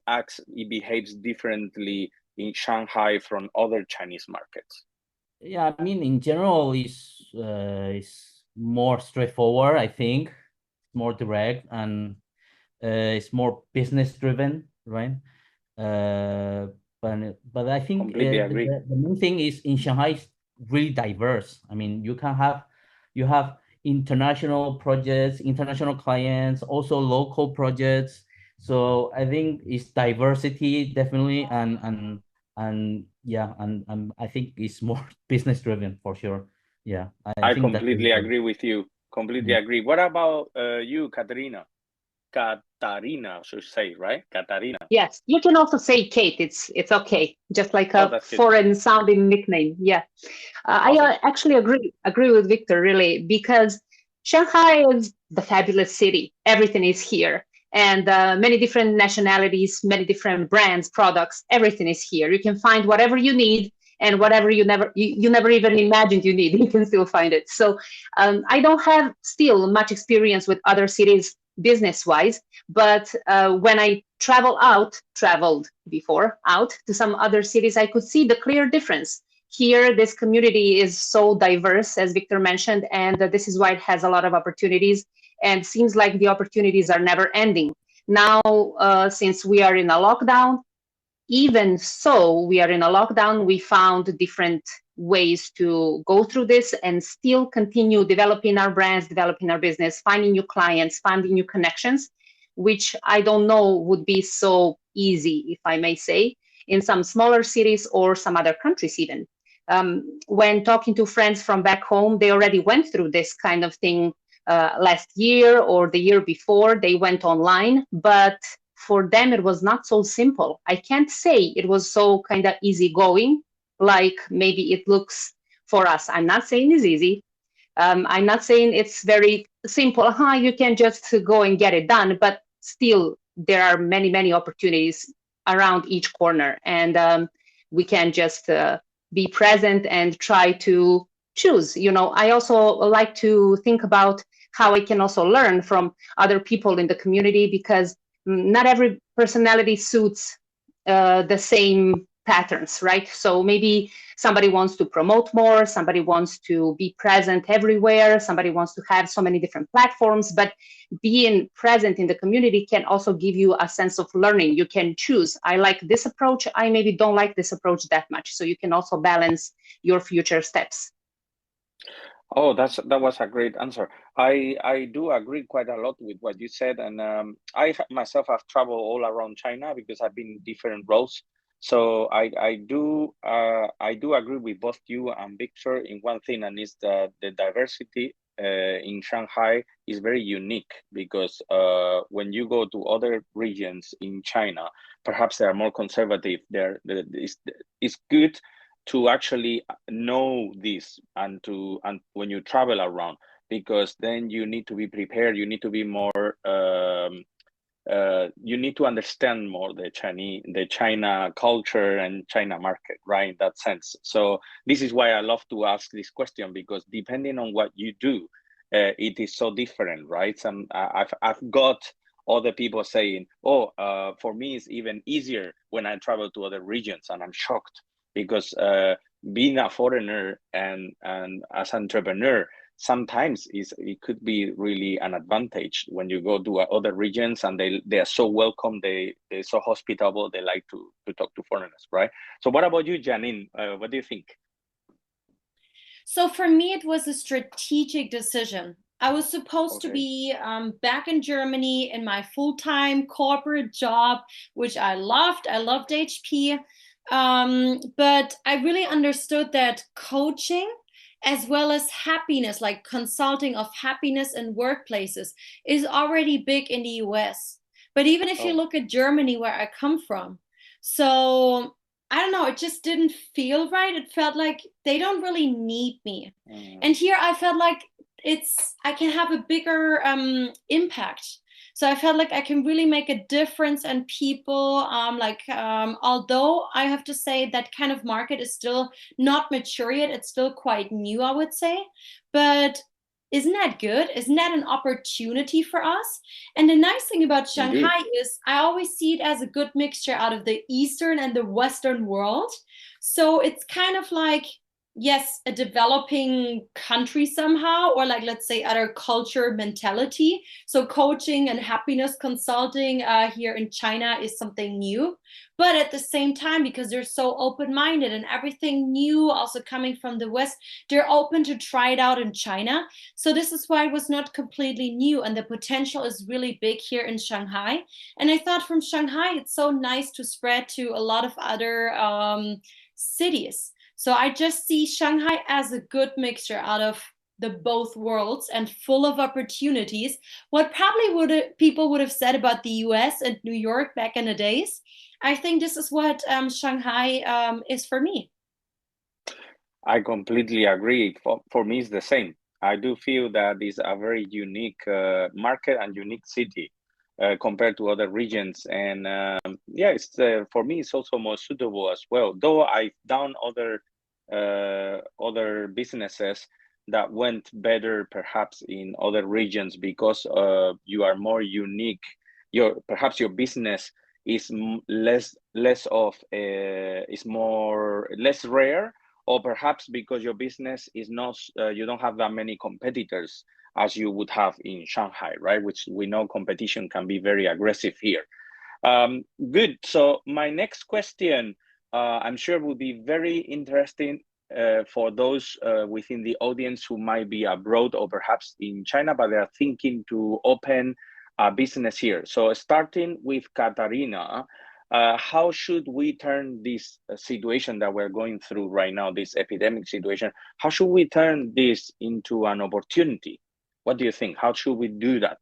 behaves differently in Shanghai from other Chinese markets? Yeah, I mean, in general, it's more straightforward, I think, more direct, and it's more business driven, right? But I think Completely agree. the main thing is in Shanghai is really diverse. I mean, you have international projects, international clients, also local projects. So I think it's diversity definitely, and yeah, and I think it's more business driven for sure. Yeah, I think completely agree with you. Completely agree. What about you, Katarina? Katarina, should say, right? Katarina. Yes, you can also say Kate. It's okay, just like a foreign sounding nickname. Yeah, Awesome. I actually agree with Victor, really, because Shanghai is the fabulous city. Everything is here, and many different nationalities, many different brands, products. Everything is here. You can find whatever you need, and whatever you never even imagined you need, you can still find it. So I don't have still much experience with other cities business-wise, but when I traveled before out to some other cities, I could see the clear difference. Here, this community is so diverse, as Victor mentioned, and this is why it has a lot of opportunities, and seems like the opportunities are never ending. Now, since we are in a lockdown, even so, we are in a lockdown, we found different ways to go through this and still continue developing our brands, developing our business, finding new clients, finding new connections, which I don't know would be so easy, if I may say, in some smaller cities or some other countries even. When talking to friends from back home, they already went through this kind of thing last year or the year before. They went online, but for them it was not so simple. I can't say it was so kind of easygoing like maybe it looks for us. I'm not saying it's easy. I'm not saying it's very simple. You can just go and get it done, but still there are many opportunities around each corner, and we can just be present and try to choose. I also like to think about how I can also learn from other people in the community, because not every personality suits the same patterns, right? So maybe somebody wants to promote more, somebody wants to be present everywhere, somebody wants to have so many different platforms, but being present in the community can also give you a sense of learning. You can choose, I like this approach, I maybe don't like this approach that much. So you can also balance your future steps. Oh, that was a great answer. I do agree quite a lot with what you said, and I myself have traveled all around China because I've been in different roles. So I do agree with both you and Victor in one thing, and is that the diversity in Shanghai is very unique, because when you go to other regions in China, perhaps they are more conservative. It's good to actually know this, and when you travel around, because then you need to be prepared. You need to be more. You need to understand more the China culture and China market, right? In that sense. So this is why I love to ask this question, because depending on what you do, it is so different, right? I've got other people saying, "Oh, for me it's even easier when I travel to other regions," and I'm shocked because being a foreigner and as an entrepreneur, sometimes it could be really an advantage when you go to other regions and they are so welcome, they're so hospitable, they like to talk to foreigners, right? So what about you, Janine? What do you think? So for me, it was a strategic decision. I was supposed to Okay. be back in Germany in my full-time corporate job, which I loved. I loved HP. But I really understood that coaching as well as happiness, like consulting of happiness in workplaces, is already big in the US. But even if you Oh. look at Germany, where I come from, so I don't know, it just didn't feel right. It felt like they don't really need me. And here I felt like I can have a bigger impact. So I felt like I can really make a difference in people. Although I have to say that kind of market is still not mature yet, it's still quite new, I would say. But isn't that good? Isn't that an opportunity for us? And the nice thing about Shanghai is I always see it as a good mixture out of the Eastern and the Western world. So it's kind of like, yes, a developing country somehow, or like, let's say, other culture mentality. So coaching and happiness consulting here in China is something new. But at the same time, because they're so open-minded and everything new also coming from the West, they're open to try it out in China. So this is why it was not completely new, and the potential is really big here in Shanghai. And I thought from Shanghai, it's so nice to spread to a lot of other cities. So I just see Shanghai as a good mixture out of the both worlds and full of opportunities. What probably people would have said about the US and New York back in the days, I think this is what Shanghai is for me. I completely agree. For me, it's the same. I do feel that it's a very unique market and unique city compared to other regions. And yeah, it's for me, it's also more suitable as well. Though I've done other businesses that went better perhaps in other regions because you are more unique. Perhaps your business is less rare, or perhaps because your business is not, you don't have that many competitors as you would have in Shanghai, right? Which we know competition can be very aggressive here. Good. So my next question, I'm sure will be very interesting for those within the audience who might be abroad or perhaps in China, but they are thinking to open a business here. So starting with Katarina, how should we turn this situation that we're going through right now, this epidemic situation, how should we turn this into an opportunity? What do you think? How should we do that?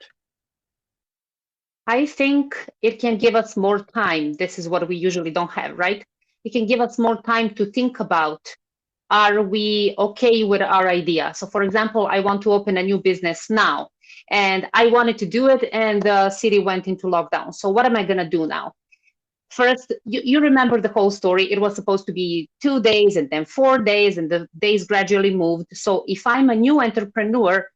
I think it can give us more time. This is what we usually don't have, right? It can give us more time to think about, are we okay with our idea? So for example, I want to open a new business now, and I wanted to do it, and the city went into lockdown. So what am I going to do now? First, you remember the whole story. It was supposed to be 2 days and then 4 days, and the days gradually moved. So if I'm a new entrepreneur,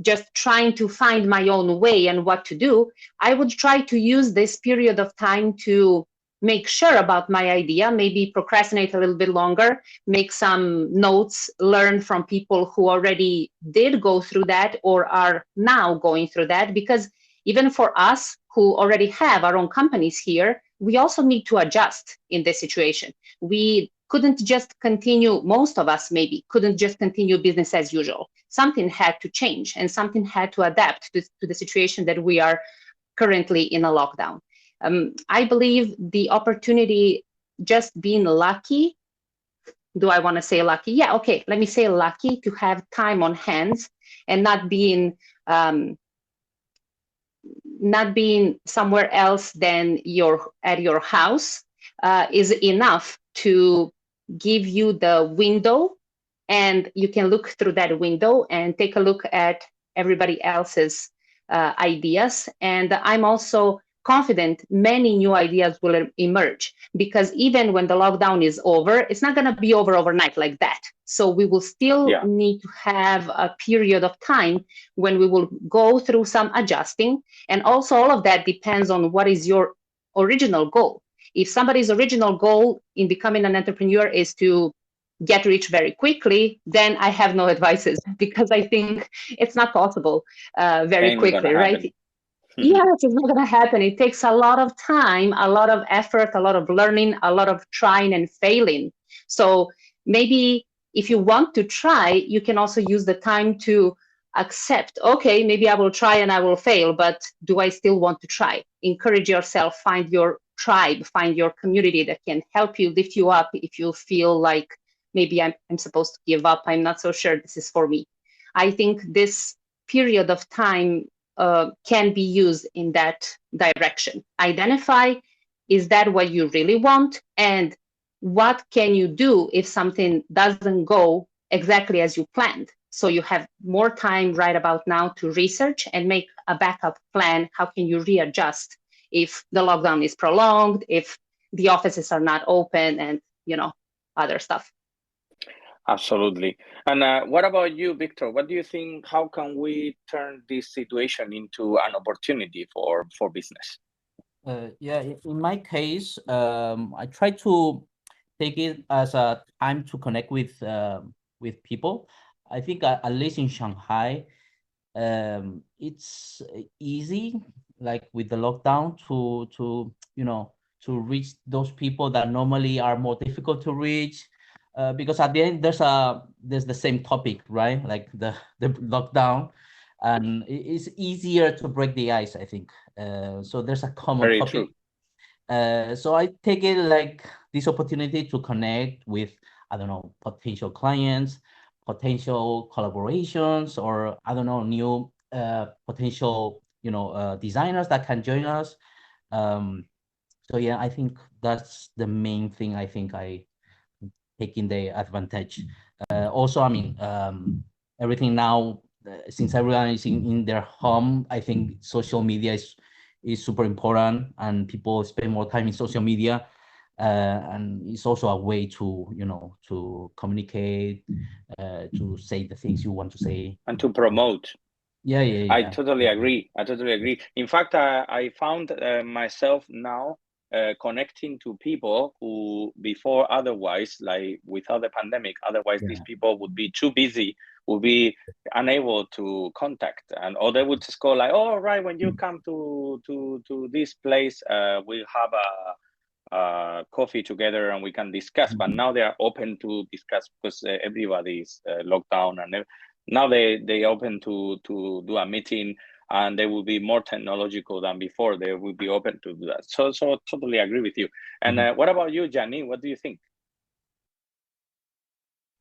just trying to find my own way and what to do, I would try to use this period of time to make sure about my idea, maybe procrastinate a little bit longer, make some notes, learn from people who already did go through that or are now going through that. Because even for us who already have our own companies here, we also need to adjust in this situation. We couldn't just continue, most of us maybe couldn't just continue business as usual. Something had to change and something had to adapt to the situation that we are currently in a lockdown. I believe the opportunity, just being lucky, do I want to say lucky? Yeah, okay, let me say lucky to have time on hands and not being somewhere else than at your house is enough to give you the window, and you can look through that window and take a look at everybody else's ideas. And I'm also confident many new ideas will emerge, because even when the lockdown is over, it's not going to be over overnight like that. So we will still need to have a period of time when we will go through some adjusting. And also all of that depends on what is your original goal. If somebody's original goal in becoming an entrepreneur is to get rich very quickly, then I have no advices, because I think it's not possible very quickly, right? Yes, it's not going to happen. It takes a lot of time, a lot of effort, a lot of learning, a lot of trying and failing. So maybe if you want to try, you can also use the time to accept, okay, maybe I will try and I will fail, but do I still want to try? Encourage yourself, find your tribe, find your community that can help you, lift you up if you feel like maybe I'm supposed to give up. I'm not so sure this is for me. I think this period of time can be used in that direction. Identify, is that what you really want? And what can you do if something doesn't go exactly as you planned? So you have more time right about now to research and make a backup plan. How can you readjust if the lockdown is prolonged, if the offices are not open, and other stuff? Absolutely. And what about you, Victor? What do you think? How can we turn this situation into an opportunity for business? Yeah, in my case, I try to take it as a time to connect with people. I think at least in Shanghai, it's easy, like with the lockdown, to reach those people that normally are more difficult to reach. Because at the end there's the same topic, right? Like the lockdown, and it's easier to break the ice, I think. So there's a common Very topic. true. So I take it like this opportunity to connect with, I don't know, potential clients, potential collaborations, or I don't know, new potential designers that can join us. So yeah, I think that's the main thing. I think I taking the advantage. Also, I mean, everything now, since everyone is in their home, I think social media is super important, and people spend more time in social media. And it's also a way to to communicate, to say the things you want to say, and to promote. Yeah. I totally agree. In fact, I found myself now connecting to people who before, otherwise, like without the pandemic, otherwise these people would be too busy, would be unable to contact, or they would just go like, oh, right, when you come to this place, we'll have a coffee together and we can discuss. But now they are open to discuss, because everybody is locked down, and now they open to do a meeting, and they will be more technological than before. They will be open to do that. So totally agree with you. And what about you, Janine? What do you think?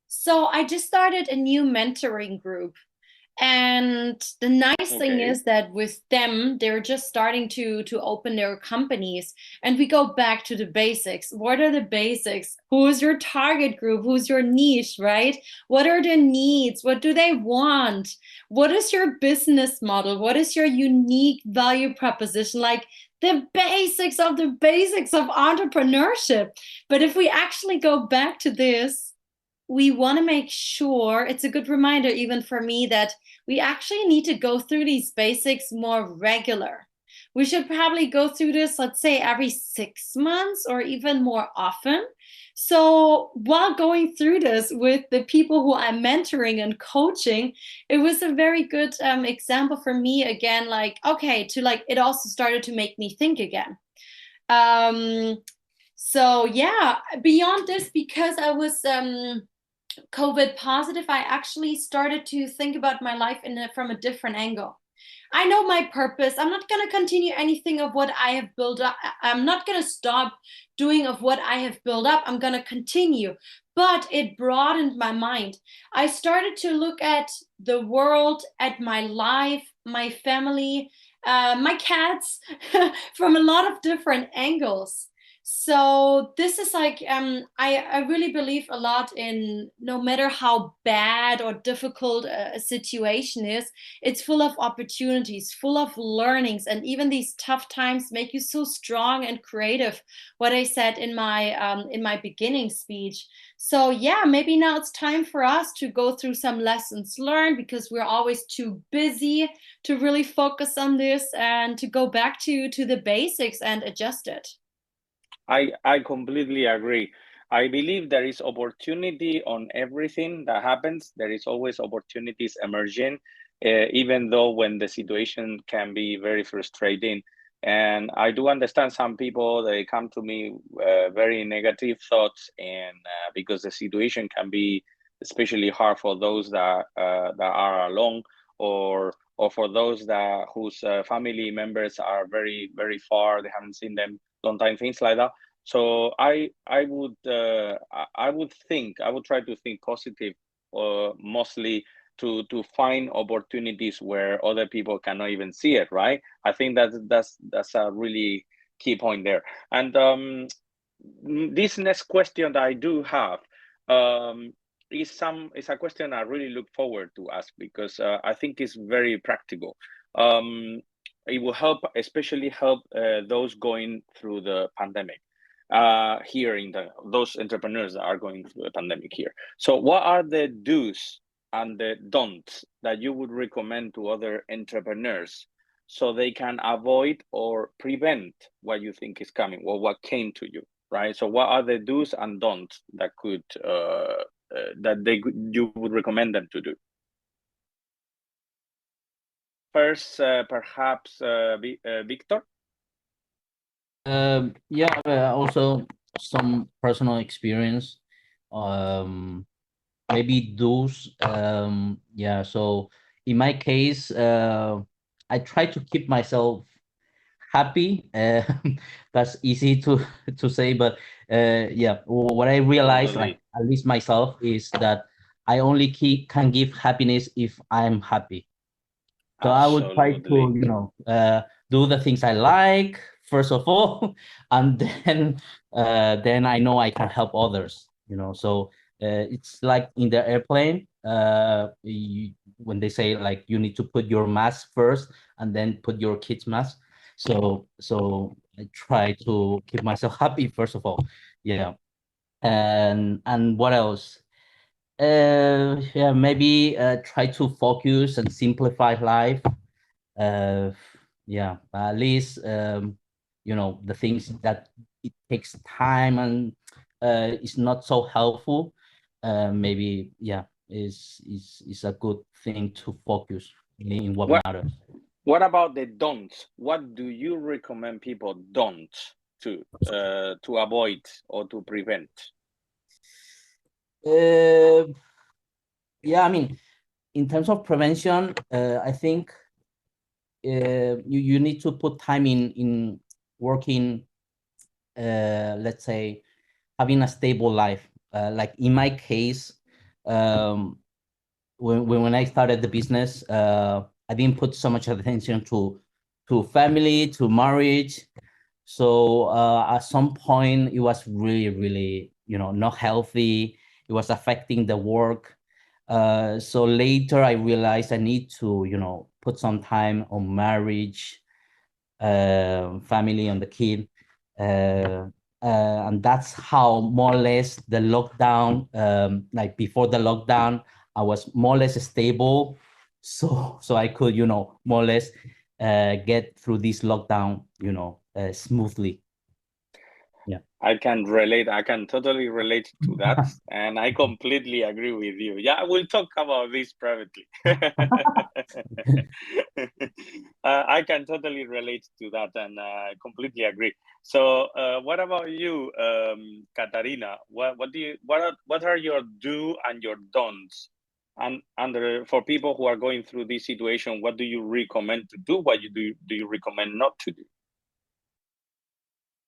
So I just started a new mentoring group. And the nice thing is that with them, they're just starting to open their companies. And we go back to the basics. What are the basics? Who's your target group? Who's your niche, right? What are their needs? What do they want? What is your business model? What is your unique value proposition? Like the basics of entrepreneurship. But if we actually go back to this, we want to make sure, it's a good reminder even for me, that we actually need to go through these basics more regular. We should probably go through this, let's say, every 6 months or even more often. So while going through this with the people who I'm mentoring and coaching, it was a very good example for me again, like, okay, it also started to make me think again. So yeah, beyond this, because I was COVID positive, I actually started to think about my life from a different angle. I know my purpose. I'm not going to continue anything of what I have built up. I'm not going to stop doing of what I have built up. I'm going to continue. But it broadened my mind. I started to look at the world, at my life, my family, my cats from a lot of different angles. So this is like, I really believe a lot in, no matter how bad or difficult a situation is, it's full of opportunities, full of learnings, and even these tough times make you so strong and creative. What I said in my beginning speech. So yeah, maybe now it's time for us to go through some lessons learned, because we're always too busy to really focus on this, and to go back to the basics and adjust it. I completely agree. I believe there is opportunity on everything that happens. There is always opportunities emerging, even though when the situation can be very frustrating. And I do understand some people, they come to me very negative thoughts, and because the situation can be especially hard for those that are alone, or for those that whose family members are very, very far, they haven't seen them long time, things like that. So I would try to think positive, mostly to find opportunities where other people cannot even see it, right? I think that's a really key point there. And this next question that I do have is a question I really look forward to ask, because I think it's very practical. It will help, especially help those going through the pandemic here in those entrepreneurs that are going through the pandemic here. So what are the do's and the don'ts that you would recommend to other entrepreneurs so they can avoid or prevent what you think is coming, or what came to you, right? So what are the do's and don'ts that could you would recommend them to do? First, perhaps Victor. Yeah, also some personal experience. Maybe those. Yeah. So in my case, I try to keep myself happy. That's easy to say, but yeah, what I realized, Totally. like at least myself, is that I only can give happiness if I'm happy. So I would try to, Absolutely. do the things I like first of all, and then I know I can help others. So it's like in the airplane, when they say like you need to put your mask first and then put your kids' mask. So I try to keep myself happy first of all. Yeah. And what else? Yeah, maybe try to focus and simplify life. Yeah, at least the things that it takes time and is not so helpful. Maybe yeah, is a good thing to focus in what matters. What about the don'ts? What do you recommend people don't to avoid or to prevent? Yeah, I mean, in terms of prevention, I think you need to put time in working, let's say, having a stable life. Like in my case, when I started the business, I didn't put so much attention to family, to marriage. So at some point, it was really, really, not healthy. It was affecting the work. So later, I realized I need to, put some time on marriage, family, and the kid. And that's how more or less the lockdown, like before the lockdown, I was more or less stable. So I could, more or less get through this lockdown, smoothly. Yeah. I can relate. I can totally relate to that. And I completely agree with you. Yeah, we'll talk about this privately. I can totally relate to that, and completely agree. So what about you, Katarina? What are your do and your don'ts? And for people who are going through this situation, what do you recommend to do? What do you recommend not to do?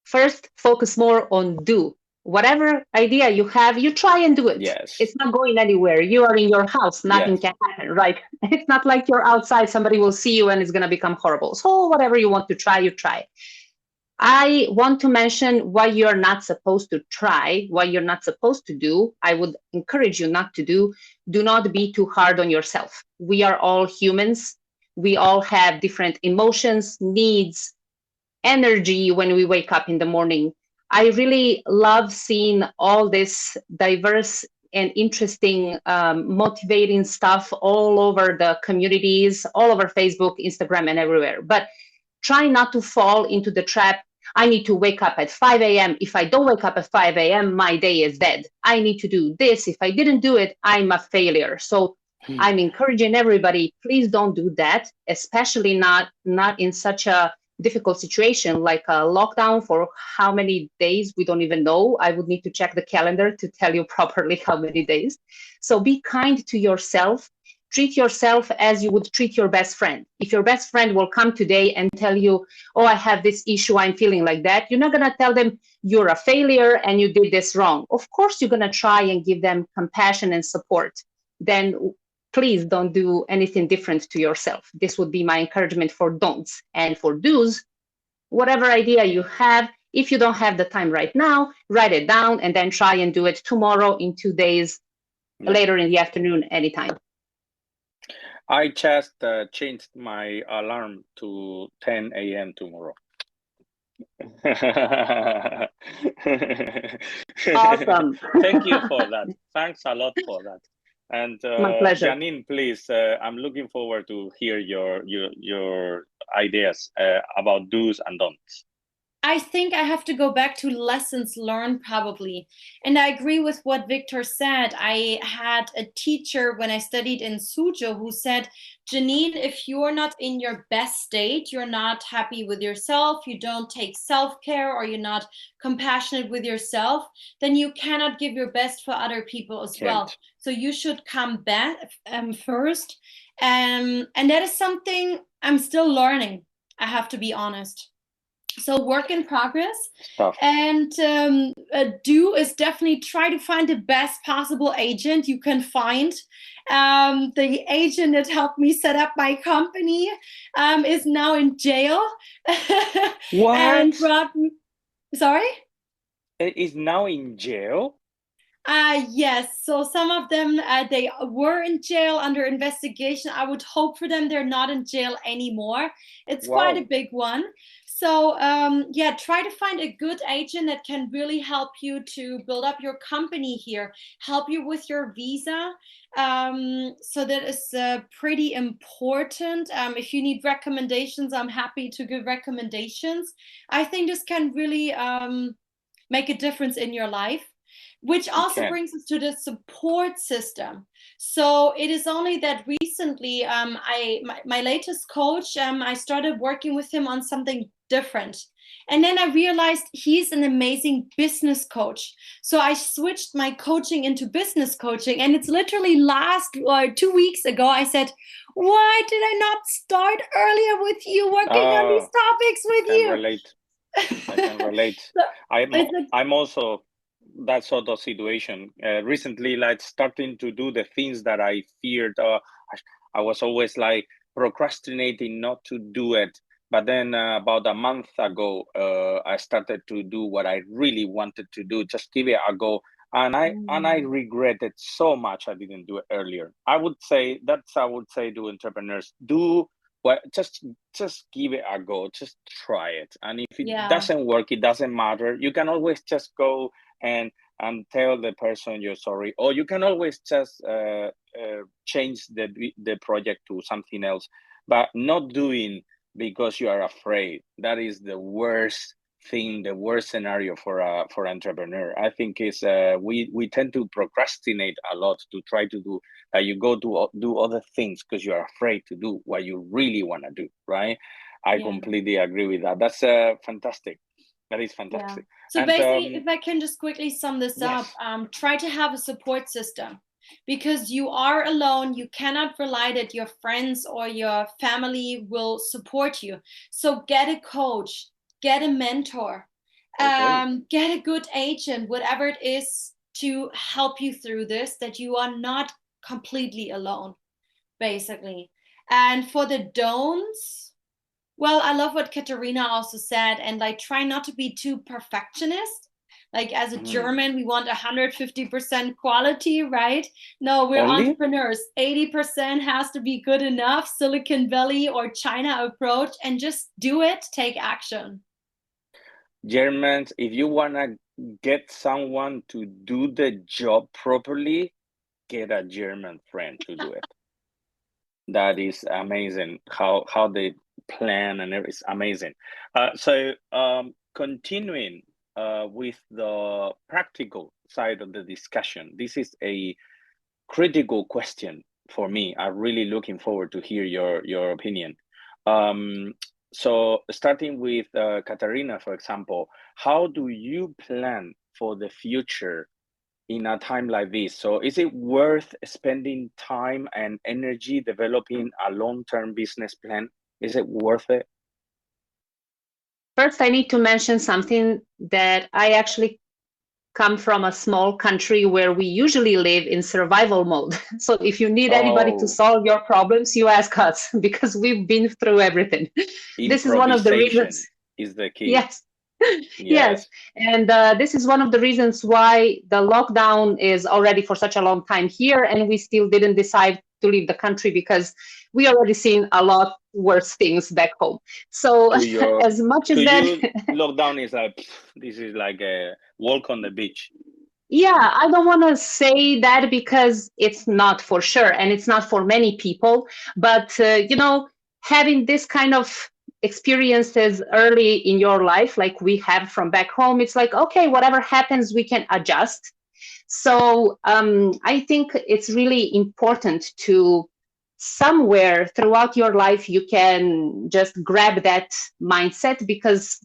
First, focus more on do. Whatever idea you have, you try and do it. Yes. It's not going anywhere. You are in your house, nothing can happen, right? It's not like you're outside, somebody will see you and it's going to become horrible. So whatever you want to try, you try. I want to mention what you're not supposed to try, what you're not supposed to do. I would encourage you not to do. Do not be too hard on yourself. We are all humans. We all have different emotions, needs, energy when we wake up in the morning. I really love seeing all this diverse and interesting, motivating stuff all over the communities, all over Facebook, Instagram, and everywhere. But try not to fall into the trap. I need to wake up at 5 a.m. If I don't wake up at 5 a.m., my day is dead. I need to do this. If I didn't do it, I'm a failure. So I'm encouraging everybody, please don't do that, especially not in such a difficult situation like a lockdown for how many days, we don't even know. I would need to check the calendar to tell you properly how many days. So be kind to yourself. Treat yourself as you would treat your best friend. If your best friend will come today and tell you, oh, I have this issue, I'm feeling like that, you're not going to tell them you're a failure and you did this wrong. Of course, you're going to try and give them compassion and support. Then please don't do anything different to yourself. This would be my encouragement for don'ts. And for do's, whatever idea you have, if you don't have the time right now, write it down and then try and do it tomorrow, in 2 days, later in the afternoon, anytime. I just changed my alarm to 10 a.m. tomorrow. Awesome. Thank you for that. Thanks a lot for that. And My pleasure. Janine, please, I'm looking forward to hear your ideas about do's and don'ts. I think I have to go back to lessons learned probably. And I agree with what Victor said. I had a teacher when I studied in Suzhou who said, Janine, if you're not in your best state, you're not happy with yourself, you don't take self-care, or you're not compassionate with yourself, then you cannot give your best for other people as well. So you should come back first. And that is something I'm still learning, I have to be honest. So work in progress. And do is definitely try to find the best possible agent you can find. The agent that helped me set up my company is now in jail. What? And brought me... Sorry? Is now in jail? Yes, so some of them, they were in jail under investigation. I would hope for them they're not in jail anymore. It's quite a big one. So yeah, try to find a good agent that can really help you to build up your company here, help you with your visa. So that is pretty important. If you need recommendations, I'm happy to give recommendations. I think this can really make a difference in your life. Which also brings us to the support system. So it is only that recently, my latest coach, I started working with him on something different. And then I realized he's an amazing business coach. So I switched my coaching into business coaching. And it's literally 2 weeks ago, I said, why did I not start earlier with you, working on these topics with you? I can relate. I'm also that sort of situation. Recently, like starting to do the things that I feared. I was always like procrastinating not to do it. But then about a month ago, I started to do what I really wanted to do, just give it a go. And I regretted so much I didn't do it earlier. I would say to entrepreneurs, just give it a go, just try it. And if it doesn't work, it doesn't matter. You can always just go and tell the person you're sorry, or you can always just change the project to something else, but not doing because you are afraid. That is the worst thing, the worst scenario for entrepreneur. I think is we tend to procrastinate a lot to try to do you go to do other things because you're afraid to do what you really want to do, right? I completely agree with that. That's fantastic. That is fantastic. So basically, if I can just quickly sum this up, try to have a support system, because you are alone. You cannot rely that your friends or your family will support you. So get a coach, get a mentor, get a good agent, whatever it is, to help you through this, that you are not completely alone, basically. And for the don'ts, Well, I love what Katarina also said, and I try not to be too perfectionist. Like as a German, we want 150% quality, right? No, we're Only? entrepreneurs. 80% has to be good enough, Silicon Valley or China approach, and just do it, take action. Germans, if you wanna get someone to do the job properly, get a German friend to do it. That is amazing how they plan, and it's amazing. So continuing with the practical side of the discussion, this is a critical question for me. I'm really looking forward to hear your opinion. So starting with Katarina, for example, how do you plan for the future in a time like this? So is it worth spending time and energy developing a long-term business plan? Is it worth it? First, I need to mention something that I actually come from a small country where we usually live in survival mode. So if you need anybody to Oh, solve your problems, you ask us because we've been through everything. This is one of the reasons. improvisation is the key. Yes. Yes. Yes. And this is one of the reasons why the lockdown is already for such a long time here, and we still didn't decide to leave the country because we already seen a lot worse things back home. So To your as much to as that, you, lockdown is like this is like a walk on the beach. yeah, I don't want to say that because it's not for sure, and it's not for many people. But having this kind of experiences early in your life, like we have from back home, it's like, okay, whatever happens, we can adjust. So I think it's really important to somewhere throughout your life you can just grab that mindset because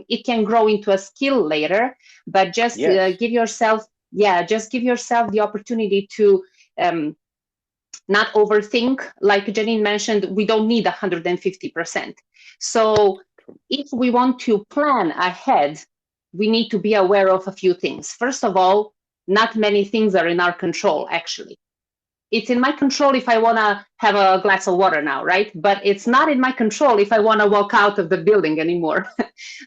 it can grow into a skill later. But just Yes. give yourself, yeah, just give yourself the opportunity to not overthink. Like Janine mentioned, we don't need 150%. So if we want to plan ahead, we need to be aware of a few things. First of all, not many things are in our control, actually. It's in my control if I want to have a glass of water now, right? But it's not in my control if I want to walk out of the building anymore.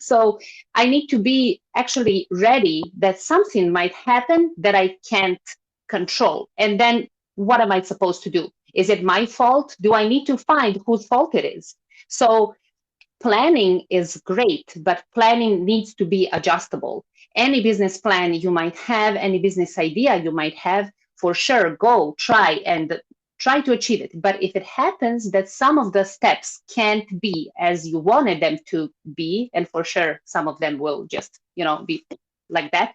So I need to be actually ready that something might happen that I can't control. And then what am I supposed to do? Is it my fault? Do I need to find whose fault it is? So planning is great, but planning needs to be adjustable. Any business plan you might have, any business idea you might have, for sure, go try and try to achieve it. But if it happens that some of the steps can't be as you wanted them to be, and for sure some of them will just, be like that,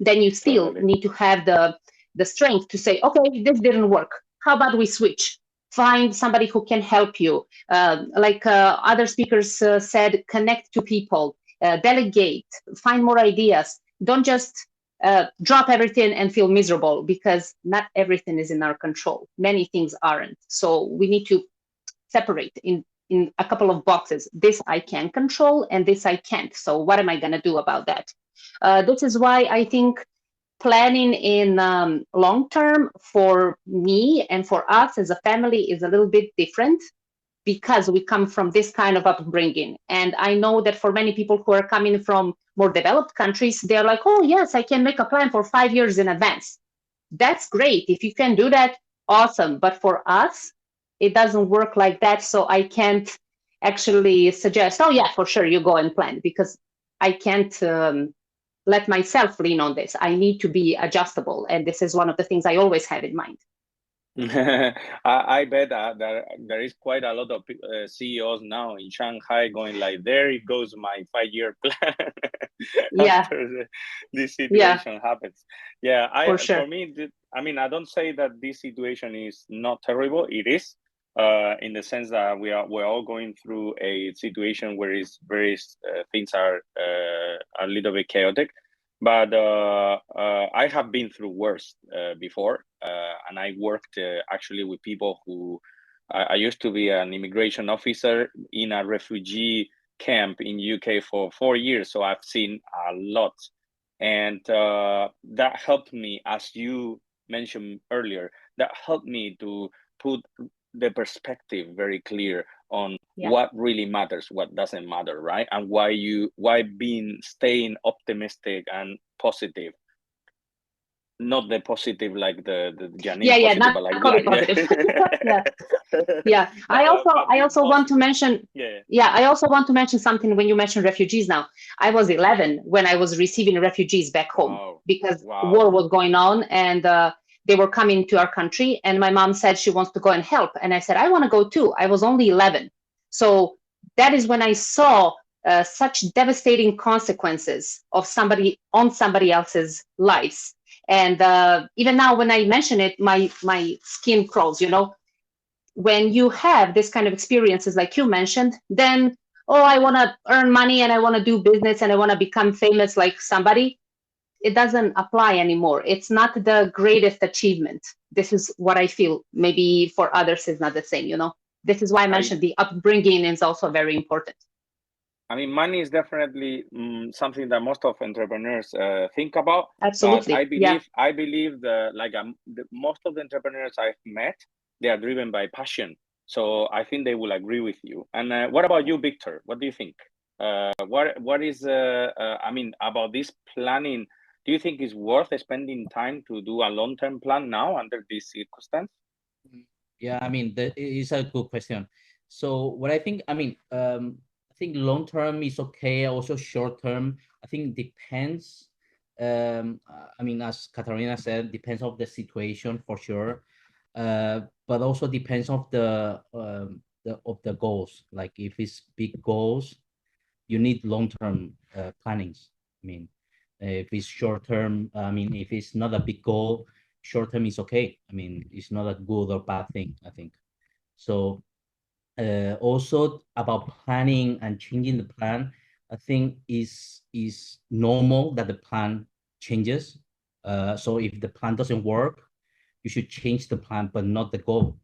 then you still Totally. need to have the strength to say, okay, this didn't work. How about we switch? Find somebody who can help you. Like other speakers said, connect to people, delegate, find more ideas. Don't just drop everything and feel miserable because not everything is in our control. Many things aren't. So we need to separate in a couple of boxes. This I can control and this I can't. So what am I going to do about that? This is why I think planning in long term for me and for us as a family is a little bit different because we come from this kind of upbringing. And I know that for many people who are coming from more developed countries, they're like, oh, yes, I can make a plan for 5 years in advance. That's great. If you can do that, awesome. But for us, it doesn't work like that. So I can't actually suggest, oh, yeah, for sure, you go and plan because I can't let myself lean on this. I need to be adjustable. And this is one of the things I always have in mind. I bet there is quite a lot of CEOs now in Shanghai going like, there it goes my 5-year plan Yeah. after this situation happens. Yeah, for sure. for me, I mean, I don't say that this situation is not terrible. It is, in the sense that we're all going through a situation where it's things are a little bit chaotic. But I have been through worse before, and I worked actually with people who I used to be an immigration officer in a refugee camp in UK for 4 years, so I've seen a lot, and that helped me, as you mentioned earlier, that helped me to put the perspective very clear on what really matters, what doesn't matter, right? And why staying optimistic and positive, not the positive like the Janine positive, not but like COVID blind. positive. Yeah. But, I also want to mention, yeah. I also want to mention something when you mention refugees now. I was 11 when I was receiving refugees back home because war was going on, and they were coming to our country, and my mom said she wants to go and help. And I said, I want to go too. I was only 11. So that is when I saw such devastating consequences of somebody else's lives. And even now, when I mention it, my skin crawls. When you have this kind of experiences like you mentioned, then, I want to earn money and I want to do business and I want to become famous like somebody. It doesn't apply anymore. It's not the greatest achievement. This is what I feel. Maybe for others it's not the same. This is why I mentioned the upbringing is also very important. I mean, money is definitely something that most of entrepreneurs think about. Absolutely. But I believe most of the entrepreneurs I've met, they are driven by passion. So I think they will agree with you. And what about you, Victor? What do you think? What is about this planning? Do you think it's worth spending time to do a long-term plan now under this circumstance? Yeah, I mean, that is a good question. So what I think, I think long term is okay. Also short term, I think depends. As Katarina said, depends of the situation for sure. But also depends of the goals. Like if it's big goals, you need long term plannings. If it's short term, if it's not a big goal, short term is okay. It's not a good or bad thing, I think. So also about planning and changing the plan, I think is normal that the plan changes. So if the plan doesn't work, you should change the plan, but not the goal.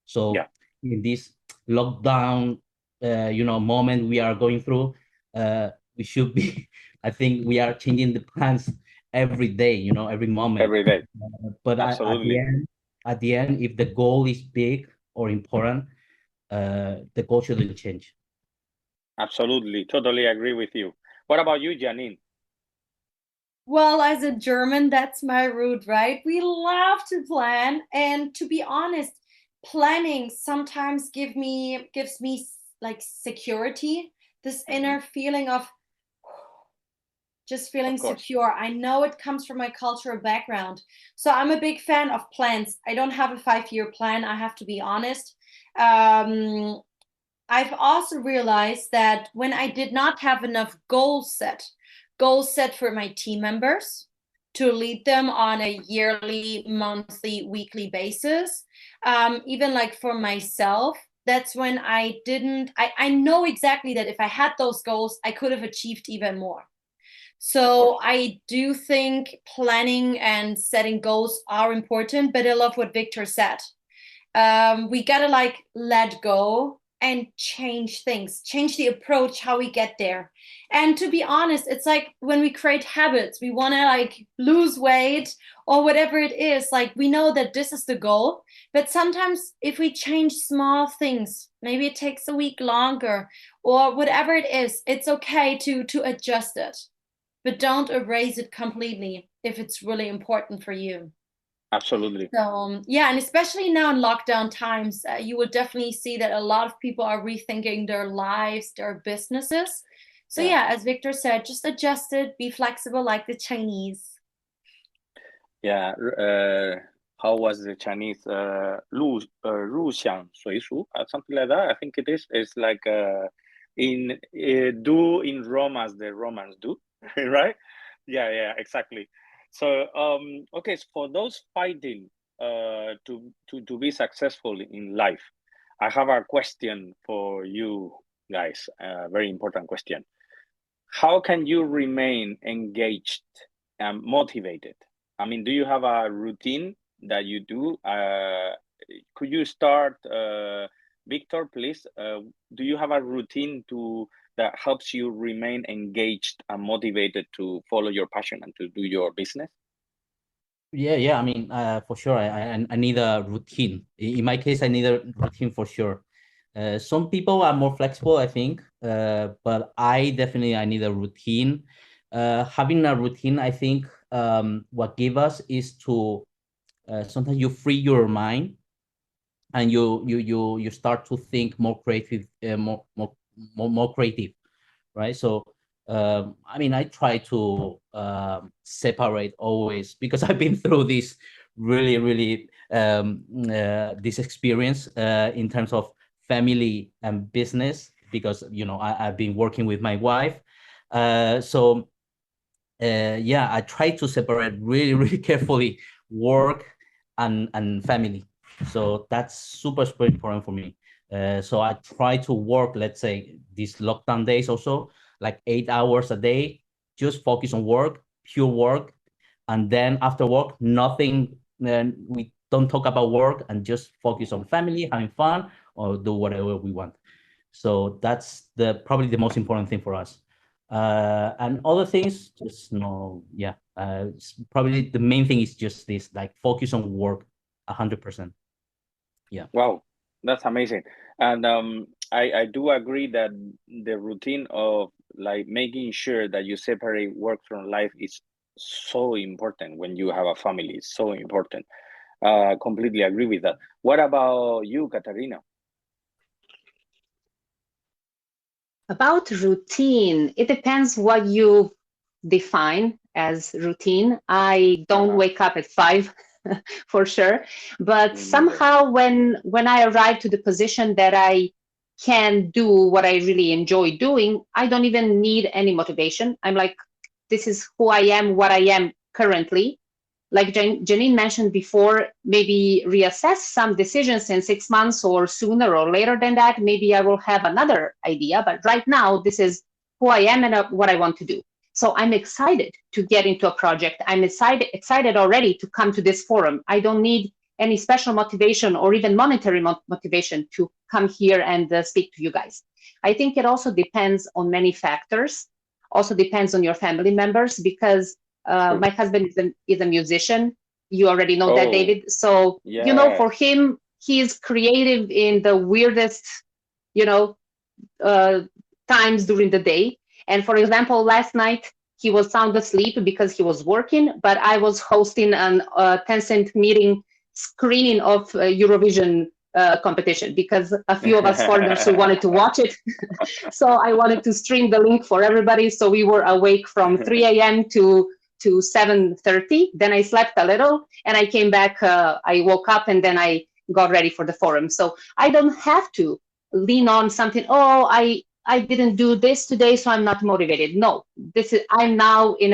So in this lockdown, moment we are going through, we should be, I think we are changing the plans every day, every moment. Every day. But at the end, if the goal is big or important, the goal shouldn't change. Absolutely. Totally agree with you. What about you, Janine? Well, as a German, that's my root, right? We love to plan. And to be honest, planning sometimes gives me like security, this inner feeling of just feeling secure. I know it comes from my cultural background. So I'm a big fan of plans. I don't have a 5-year plan, I have to be honest. I've also realized that when I did not have enough goals set for my team members to lead them on a yearly, monthly, weekly basis, even like for myself, that's when I know exactly that if I had those goals, I could have achieved even more. So I do think planning and setting goals are important, but I love what Victor said. We gotta let go and change things, change the approach, how we get there. And to be honest, it's like when we create habits, we want to lose weight or whatever it is, we know that this is the goal, but sometimes if we change small things, maybe it takes a week longer or whatever it is, it's okay to adjust it, but don't erase it completely if it's really important for you. Absolutely. So and especially now in lockdown times, you will definitely see that a lot of people are rethinking their lives, their businesses. So as Victor said, just adjust it, be flexible like the Chinese. Yeah. How was the Chinese? 入乡随俗, something like that. I think it is. It's like do in Rome as the Romans do, right? Yeah, exactly. So okay, so for those fighting to be successful in life, I have a question for you guys. A very important question. How can you remain engaged and motivated? Do you have a routine that you do? Could you start, Victor, please? Do you have a routine that helps you remain engaged and motivated to follow your passion and to do your business? Yeah. I mean, for sure, I need a routine. In my case, I need a routine for sure. Some people are more flexible, I think, but I need a routine. Having a routine, I think, what give us is to sometimes you free your mind and you start to think more creative, more creative, right? So I mean, I try to separate always because I've been through this really this experience in terms of family and business because I've been working with my wife. So yeah, I try to separate really carefully work and family. So that's super important for me. So I try to work, let's say, these lockdown days also, like 8 hours a day, just focus on work, pure work, and then after work, nothing. Then we don't talk about work and just focus on family, having fun, or do whatever we want. So that's probably the most important thing for us. And other things, just no, yeah. Probably the main thing is just this, like focus on work, 100%. Yeah. Wow, that's amazing. And I do agree that the routine of like making sure that you separate work from life is so important when you have a family. It's so important. Completely agree with that. What about you, Katarina? About routine, it depends what you define as routine. I don't wake up at 5 for sure, but somehow when I arrive to the position that I can do what I really enjoy doing, I don't even need any motivation. I'm like, this is who I am, what I am currently. Like Janine mentioned before, maybe reassess some decisions in 6 months or sooner or later than that. Maybe I will have another idea, but right now, this is who I am and what I want to do. So I'm excited to get into a project. I'm excited already to come to this forum. I don't need any special motivation or even monetary motivation to come here and speak to you guys. I think it also depends on many factors. Also depends on your family members because my husband is a musician. You already know that, David. So, for him, he is creative in the weirdest, times during the day. And for example, last night, he was sound asleep because he was working, but I was hosting an 10-cent meeting screening of Eurovision competition because a few of us foreigners who wanted to watch it. So I wanted to stream the link for everybody. So we were awake from 3 a.m. to 7:30. Then I slept a little and I came back. I woke up and then I got ready for the forum. So I don't have to lean on something. Oh, I didn't do this today, so I'm not motivated. No, I'm now in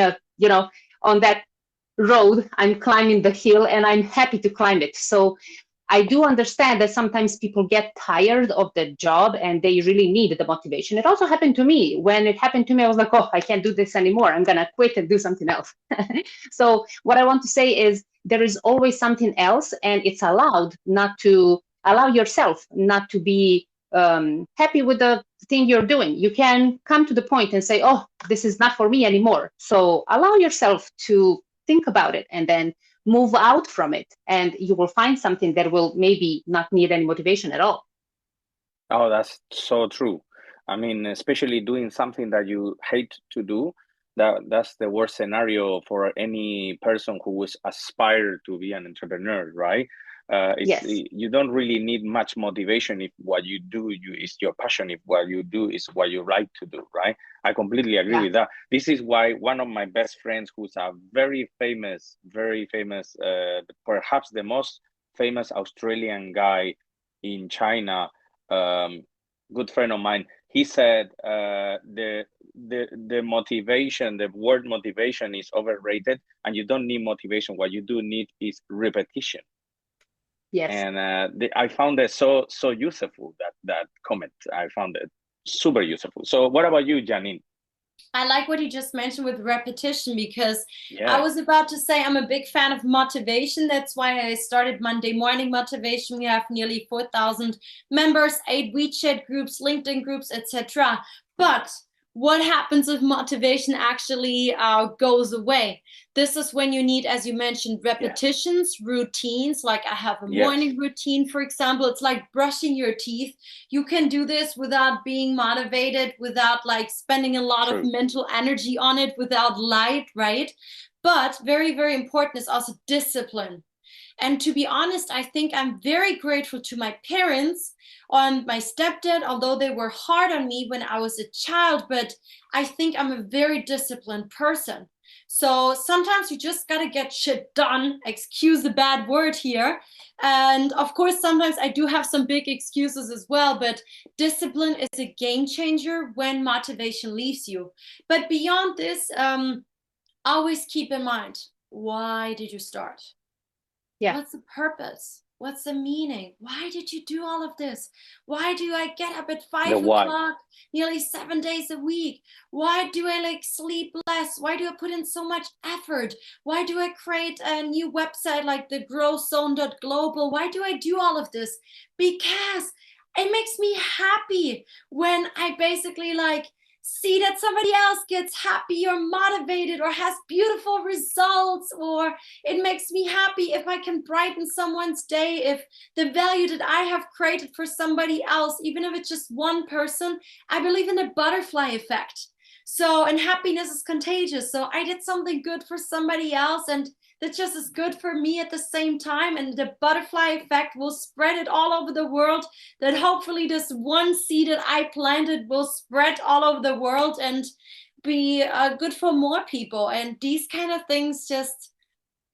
on that road. I'm climbing the hill and I'm happy to climb it. So I do understand that sometimes people get tired of the job and they really need the motivation. It also happened to me. When it happened to me, I was like, oh, I can't do this anymore. I'm going to quit and do something else. So what I want to say is there is always something else, and it's allowed not to allow yourself not to be happy with the thing you're doing. You can come to the point and say, oh, this is not for me anymore. So allow yourself to think about it and then move out from it, and you will find something that will maybe not need any motivation at all. Oh, that's so true. I mean, especially doing something that you hate to do, that's the worst scenario for any person who was aspired to be an entrepreneur, right? Yes. You don't really need much motivation if what you do is your passion, if what you do is what you like to do, right? I completely agree with that. This is why one of my best friends, who's a very famous, perhaps the most famous Australian guy in China, good friend of mine, he said the motivation, the word motivation is overrated, and you don't need motivation. What you do need is repetition. Yes. And I found it so useful, that comment. I found it super useful. So what about you, Janine? I like what you just mentioned with repetition, because I was about to say I'm a big fan of motivation. That's why I started Monday Morning Motivation. We have nearly 4,000 members, 8 WeChat groups, LinkedIn groups, etc. But what happens if motivation actually goes away? This is when you need, as you mentioned, repetitions, routines. Like I have a morning routine, for example. It's like brushing your teeth. You can do this without being motivated, without like spending a lot of mental energy on it, without light, right? But very, very important is also discipline. And to be honest, I think I'm very grateful to my parents and my stepdad, although they were hard on me when I was a child, but I think I'm a very disciplined person. So sometimes you just got to get shit done. Excuse the bad word here. And of course, sometimes I do have some big excuses as well, but discipline is a game changer when motivation leaves you. But beyond this, always keep in mind, why did you start? Yeah. What's the purpose? What's the meaning? Why did you do all of this? Why do I get up at 5 o'clock nearly 7 days a week? Why do I like sleep less? Why do I put in so much effort? Why do I create a new website like the growzone.global? Why do I do all of this? Because it makes me happy when I basically like see that somebody else gets happy or motivated or has beautiful results, or it makes me happy if I can brighten someone's day, if the value that I have created for somebody else, even if it's just one person. I believe in the butterfly effect. So, and happiness is contagious. So I did something good for somebody else, and that just is good for me at the same time. And the butterfly effect will spread it all over the world, that hopefully this one seed that I planted will spread all over the world and be good for more people. And these kind of things just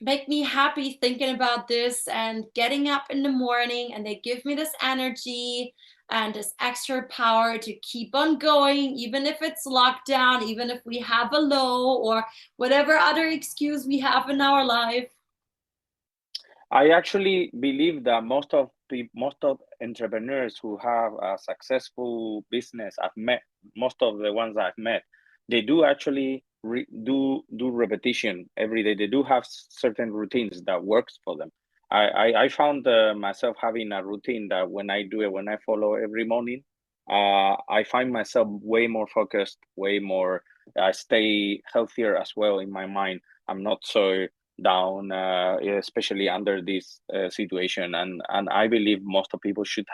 make me happy thinking about this and getting up in the morning, and they give me this energy and this extra power to keep on going, even if it's lockdown, even if we have a low or whatever other excuse we have in our life. I actually believe that most of entrepreneurs who have a successful business, I've met most of the ones I've met, they do actually do repetition every day. They do have certain routines that works for them. I found myself having a routine that when I do it, when I follow every morning, I find myself way more focused, way more. I stay healthier as well in my mind. I'm not so down, especially under this situation. And I believe most of people should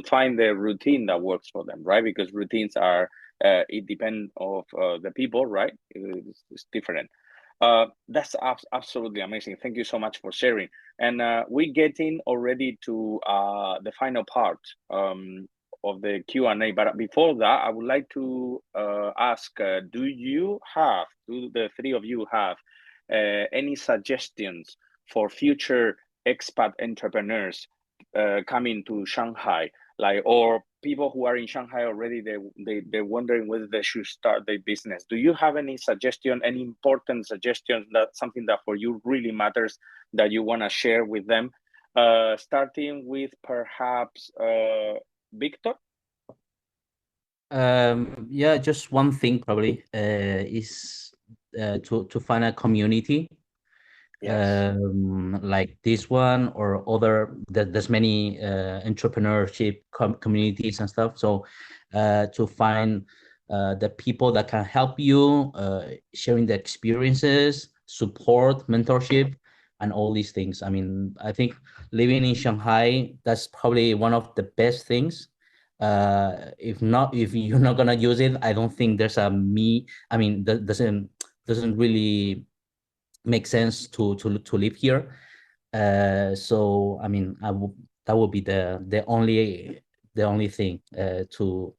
find the routine that works for them, right? Because routines are it depends of the people, right? It's different. That's absolutely amazing. Thank you so much for sharing. And we're getting already to the final part of the Q&A. But before that, I would like to ask, do the three of you have any suggestions for future expat entrepreneurs coming to Shanghai, like, or people who are in Shanghai already, they're wondering whether they should start their business? Do you have any suggestion, any important suggestions, that something that for you really matters that you want to share with them? Starting with perhaps Victor. Yeah, just one thing probably is to find a community. Yes. Like this one or other. There's many entrepreneurship communities and stuff. So to find the people that can help you, sharing the experiences, support, mentorship, and all these things. I mean, I think living in Shanghai, that's probably one of the best things. If you're not gonna use it, I don't think there's a me. I mean, that doesn't really make sense to live here. So I mean, that would be the only thing to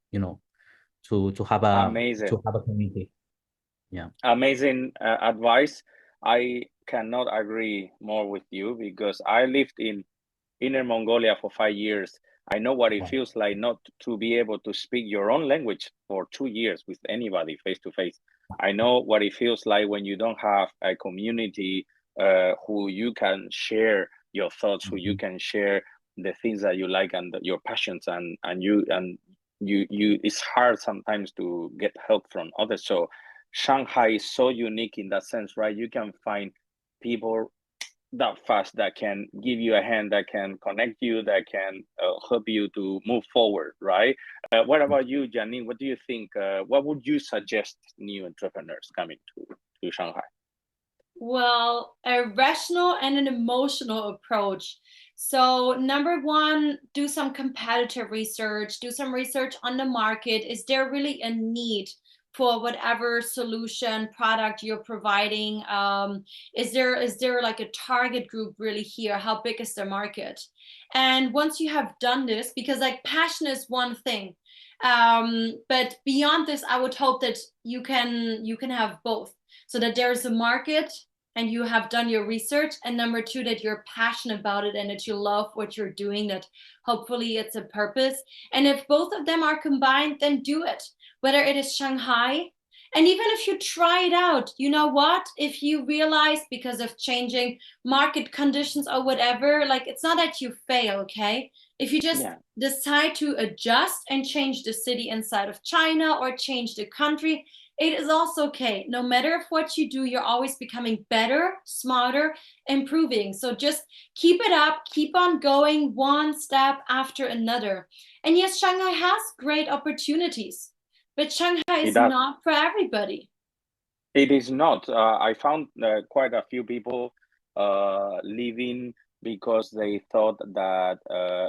Amazing. have a community. Yeah. Amazing advice. I cannot agree more with you, because I lived in Inner Mongolia for 5 years. I know what it Wow. feels like not to be able to speak your own language for 2 years with anybody face to face. I know what it feels like when you don't have a community who you can share your thoughts, who you can share the things that you like and your passions, and you it's hard sometimes to get help from others. So Shanghai is so unique in that sense, right? You can find people that fast, that can give you a hand, that can connect you, that can help you to move forward, right? What about you, Janine? What do you think? What would you suggest new entrepreneurs coming to Shanghai? Well, a rational and an emotional approach. So, number one, do some competitive research, do some research on the market. Is there really a need for whatever solution product you're providing? Is there like a target group really here? How big is the market? And once you have done this, because like passion is one thing, but beyond this, I would hope that you can have both, so that there's a market and you have done your research, and number two, that you're passionate about it and that you love what you're doing, that hopefully it's a purpose. And if both of them are combined, then do it, whether it is Shanghai. And even if you try it out, you know what, if you realize because of changing market conditions or whatever, like, it's not that you fail, okay? If you just decide to adjust and change the city inside of China or change the country, it is also okay. No matter what you do, you're always becoming better, smarter, improving. So just keep it up, keep on going one step after another. And yes, Shanghai has great opportunities, but Shanghai is not for everybody. It is not. I found quite a few people leaving because they thought that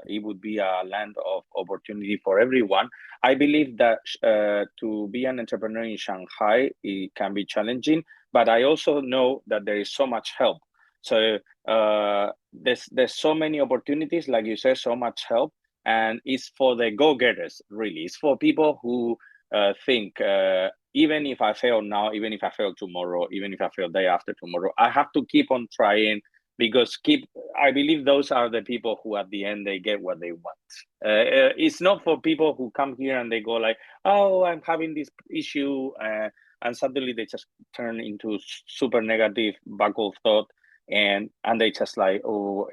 it would be a land of opportunity for everyone. I believe that to be an entrepreneur in Shanghai, it can be challenging, but I also know that there is so much help. So there's so many opportunities, like you said, so much help, and it's for the go-getters, really. It's for people who think, even if I fail now, even if I fail tomorrow, even if I fail day after tomorrow, I have to keep on trying, because I believe those are the people who at the end they get what they want. It's not for people who come here and they go like, oh, I'm having this issue, and suddenly they just turn into super negative backward thought, and they just like, oh,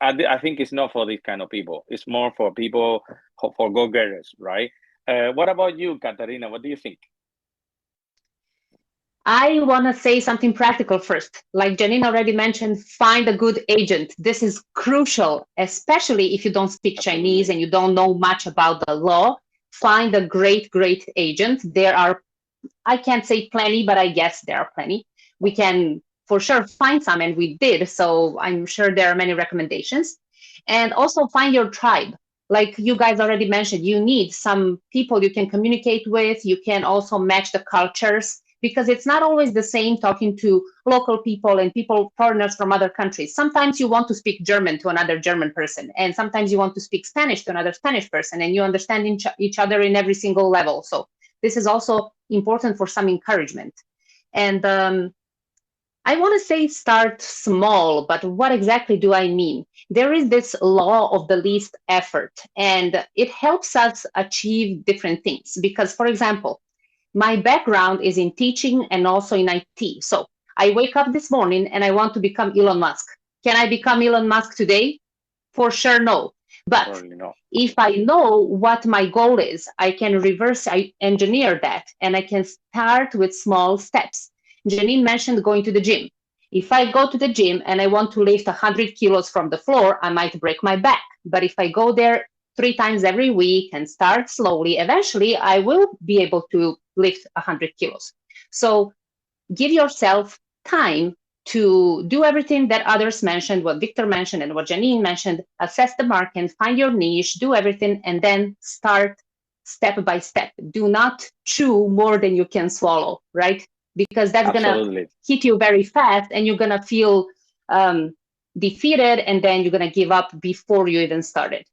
I think it's not for these kind of people. It's more for people, for go-getters, right? What about you, Katarina? What do you think? I want to say something practical first. Like Janine already mentioned, find a good agent. This is crucial, especially if you don't speak Chinese and you don't know much about the law. Find a great agent. There are, I can't say plenty, but I guess there are plenty. We can for sure find some, and we did. So I'm sure there are many recommendations. And also find your tribe. Like you guys already mentioned, you need some people you can communicate with. You can also match the cultures, because it's not always the same talking to local people and foreigners from other countries. Sometimes you want to speak German to another German person, and sometimes you want to speak Spanish to another Spanish person, and you understand each other in every single level. So this is also important for some encouragement. And I want to say start small, but what exactly do I mean? There is this law of the least effort, and it helps us achieve different things. Because, for example, my background is in teaching and also in IT. So I wake up this morning and I want to become Elon Musk. Can I become Elon Musk today? For sure, no. But if I know what my goal is, I can reverse engineer that, and I can start with small steps. Janine mentioned going to the gym. If I go to the gym and I want to lift 100 kilos from the floor, I might break my back. But if I go there 3 times every week and start slowly, eventually I will be able to lift 100 kilos. So give yourself time to do everything that others mentioned, what Victor mentioned and what Janine mentioned. Assess the market, find your niche, do everything, and then start step by step. Do not chew more than you can swallow, right? Because that's going to hit you very fast, and you're going to feel defeated, and then you're going to give up before you even started.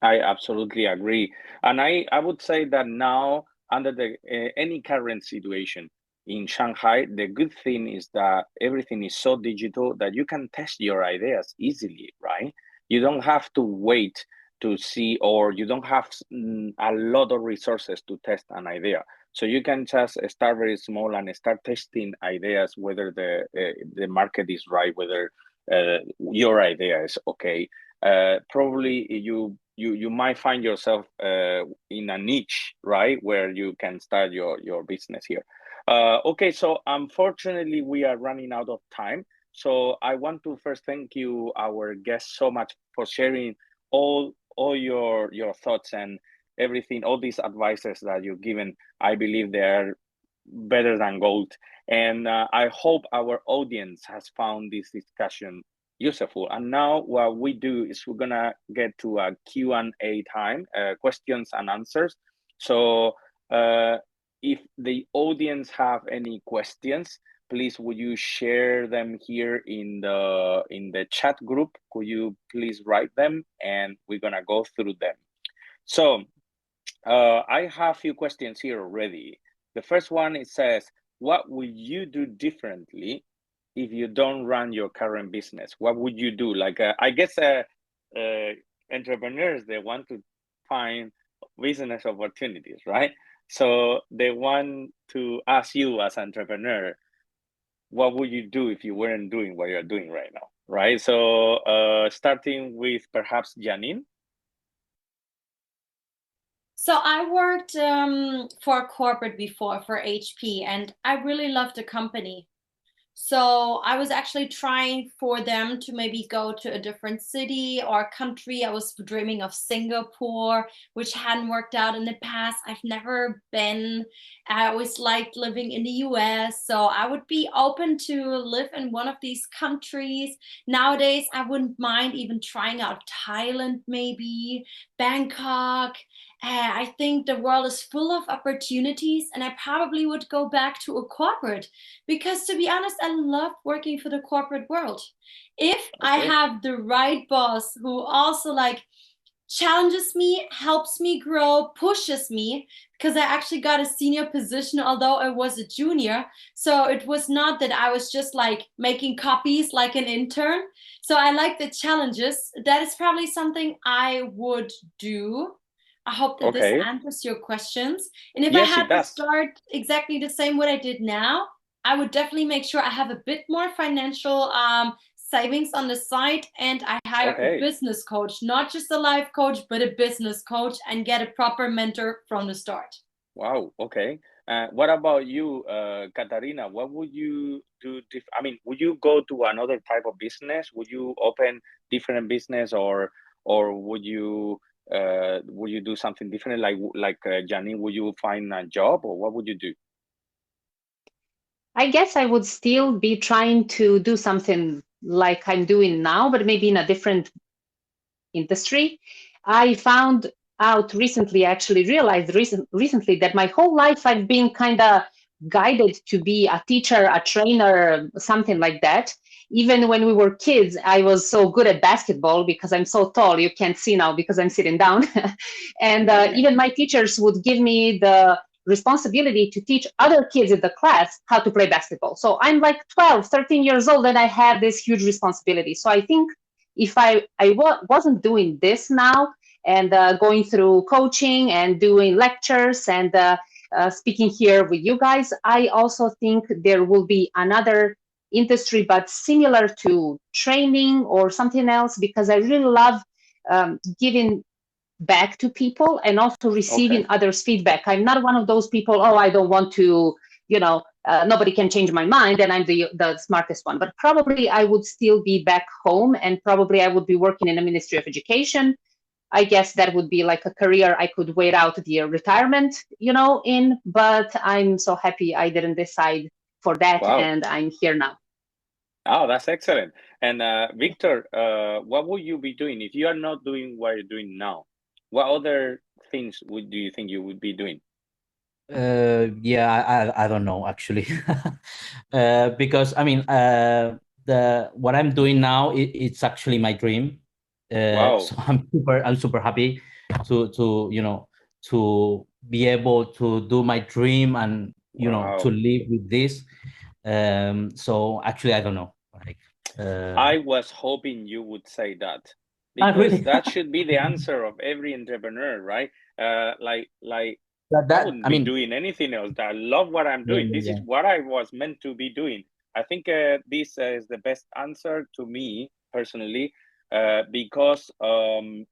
I absolutely agree. And I would say that now, under any current situation in Shanghai, the good thing is that everything is so digital that you can test your ideas easily, right? You don't have to wait to see, or you don't have a lot of resources to test an idea. So you can just start very small and start testing ideas, whether the market is right, whether your idea is okay. Probably you might find yourself in a niche, right, where you can start your business here. Okay, so unfortunately we are running out of time. So I want to first thank you, our guests, so much for sharing all your thoughts and everything, all these advices that you've given. I believe they're better than gold. And I hope our audience has found this discussion useful. And now what we do is we're gonna get to a Q&A time, questions and answers. So if the audience have any questions, please would you share them here in the chat group? Could you please write them, and we're gonna go through them. So I have a few questions here already. The first one, it says, what would you do differently if you don't run your current business? What would you do? Like, I guess entrepreneurs, they want to find business opportunities, right? So they want to ask you as an entrepreneur, what would you do if you weren't doing what you're doing right now, right? So starting with perhaps Janine. So I worked for a corporate before, for HP, and I really loved the company. So I was actually trying for them to maybe go to a different city or country. I was dreaming of Singapore, which hadn't worked out in the past. I've never been. I always liked living in the US. So I would be open to live in one of these countries. Nowadays, I wouldn't mind even trying out Thailand, maybe Bangkok. I think the world is full of opportunities, and I probably would go back to a corporate because, to be honest, I love working for the corporate world. If I have the right boss who also like challenges me, helps me grow, pushes me, because I actually got a senior position, although I was a junior. So it was not that I was just like making copies like an intern. So I like the challenges. That is probably something I would do. I hope that this answers your questions. And if I had to start exactly the same what I did now, I would definitely make sure I have a bit more financial savings on the side, and I hire a business coach, not just a life coach, but a business coach, and get a proper mentor from the start. Wow. Okay. What about you, Katarina? What would you do? I mean, would you go to another type of business? Would you open different business, or would you do something different? Like Janine, would you find a job, or what would you do? I guess I would still be trying to do something like I'm doing now, but maybe in a different industry. I found out recently, actually realized recently that my whole life I've been kind of guided to be a teacher, a trainer, something like that. Even when we were kids, I was so good at basketball because I'm so tall. You can't see now because I'm sitting down. And even my teachers would give me the responsibility to teach other kids in the class how to play basketball. So I'm like 12, 13 years old, and I have this huge responsibility. So I think if I wasn't doing this now and going through coaching and doing lectures and speaking here with you guys, I also think there will be another industry, but similar to training or something else, because I really love giving back to people and also receiving others' feedback. I'm not one of those people, I don't want to, nobody can change my mind and I'm the smartest one. But probably I would still be back home, and probably I would be working in the Ministry of Education. I guess that would be like a career I could wait out the retirement, in. But I'm so happy I didn't decide for that, and I'm here now. Oh, that's excellent. And Victor, what would you be doing if you are not doing what you're doing now? What other things do you think you would be doing? Yeah, I don't know actually, because I mean, what I'm doing now, it's actually my dream. So I'm super happy to be able to do my dream and to live with this. So actually, I don't know. Like, I was hoping you would say that, because really? that should be the answer of every entrepreneur, right? I wouldn't be doing anything else. I love what I'm doing. This is what I was meant to be doing. I think this is the best answer to me personally, because the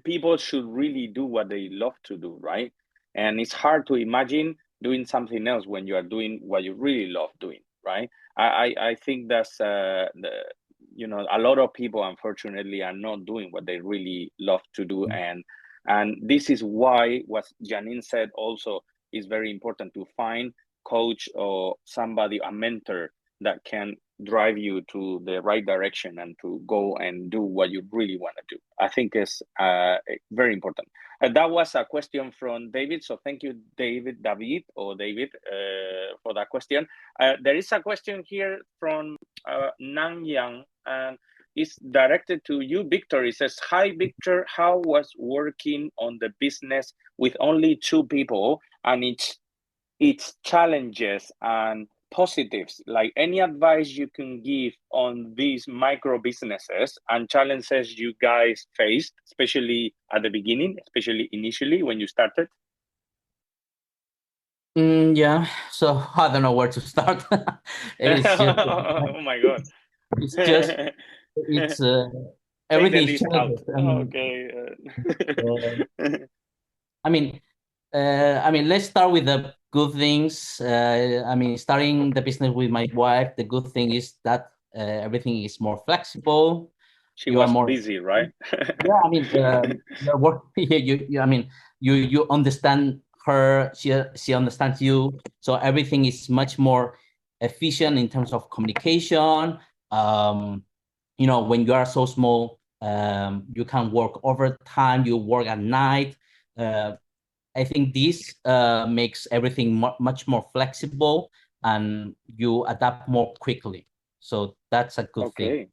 people should really do what they love to do, right? And it's hard to imagine doing something else when you are doing what you really love doing. right? I think that's you know, a lot of people unfortunately are not doing what they really love to do, and this is why what Janine said also is very important, to find coach or somebody, a mentor that can drive you to the right direction and to go and do what you really want to do. I think is very important. That was a question from David, so thank you, David, for that question. There is a question here from Nang Yang, and it's directed to you, Victor. It says, "Hi, Victor. How was working on the business with only 2 people and its challenges and positives? Like, any advice you can give on these micro businesses and challenges you guys faced, especially at the beginning, especially initially when you started?" Yeah, so I don't know where to start. It's just, Oh my God. it's just, it's Take the everything is list out. challenges. I mean, I mean, let's start with the good things. I mean, starting the business with my wife, the good thing is that everything is more flexible. She You are was more busy, right? Yeah, I mean, you're I mean, you understand her. She understands you. So everything is much more efficient in terms of communication. You know, when you are so small, you can work overtime. You work at night. I think this makes everything much more flexible, and you adapt more quickly. So that's a good thing.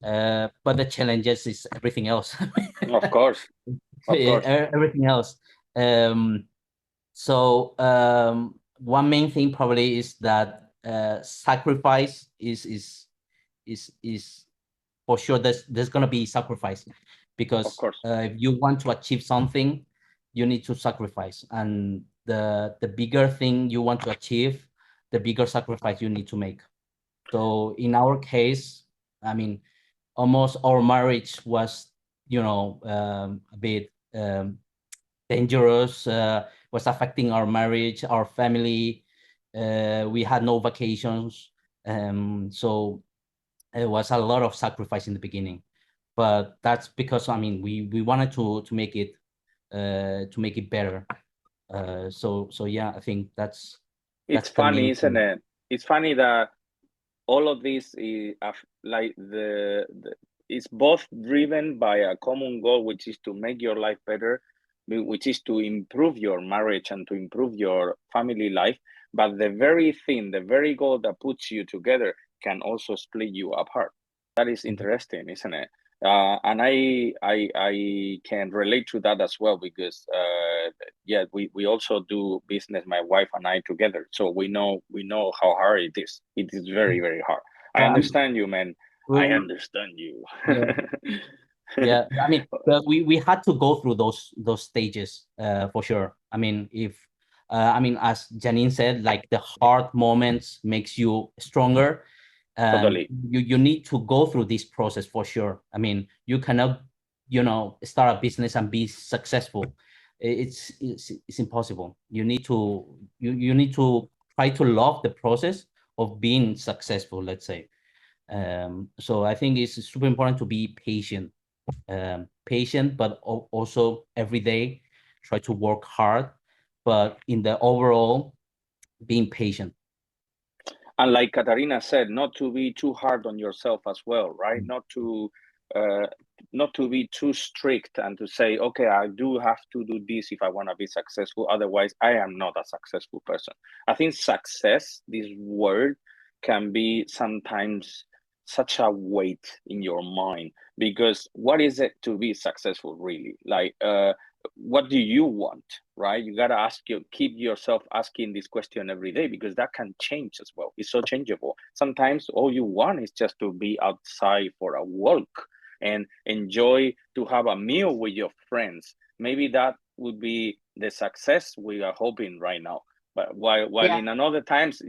But the challenges is everything else. Of course. Everything else. So one main thing probably is that sacrifice is for sure. There's gonna be sacrifice, because if you want to achieve something, you need to sacrifice, and the bigger thing you want to achieve, the bigger sacrifice you need to make. So in our case, I mean, almost our marriage was, you know, a bit dangerous, was affecting our marriage, our family. We had no vacations. So it was a lot of sacrifice in the beginning. But that's because, I mean, we wanted to make it better. So yeah, I think that's funny, isn't it? It's funny that all of this is like it's both driven by a common goal, which is to make your life better, which is to improve your marriage and to improve your family life. But the very goal that puts you together can also split you apart. That is interesting, isn't it? And I can relate to that as well, because yeah, we also do business, my wife and I, together. So we know how hard it is. It is very, very hard. I understand you, man. I understand you. Yeah, I mean, we had to go through those stages for sure. I mean, I mean, as Janine said, like, the hard moments makes you stronger. Totally. You need to go through this process for sure. I mean, you cannot, you know, start a business and be successful. It's impossible. You need to try to love the process of being successful, let's say. So I think it's super important to be patient, but also every day try to work hard, but in the overall, being patient. And like Katarina said, not to be too hard on yourself as well, right? Not to be too strict and to say, okay, I do have to do this if I want to be successful. Otherwise, I am not a successful person. I think success, this word, can be sometimes such a weight in your mind, because what is it to be successful really? Like, what do you want, right? You got to keep yourself asking this question every day, because that can change as well. It's so changeable. Sometimes all you want is just to be outside for a walk and enjoy to have a meal with your friends. Maybe that would be the success we are hoping right now. But while in another times,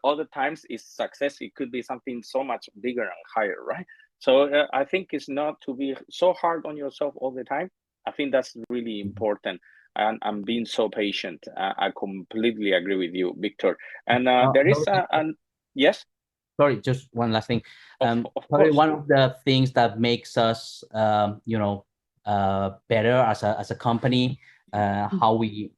other times is success. It could be something so much bigger and higher, right? So I think it's not to be so hard on yourself all the time. I think that's really important, and I'm being so patient. I completely agree with you, Victor. And there is Yes. Sorry, just one last thing. Of Probably course. one of the things that makes us, better as a company, how we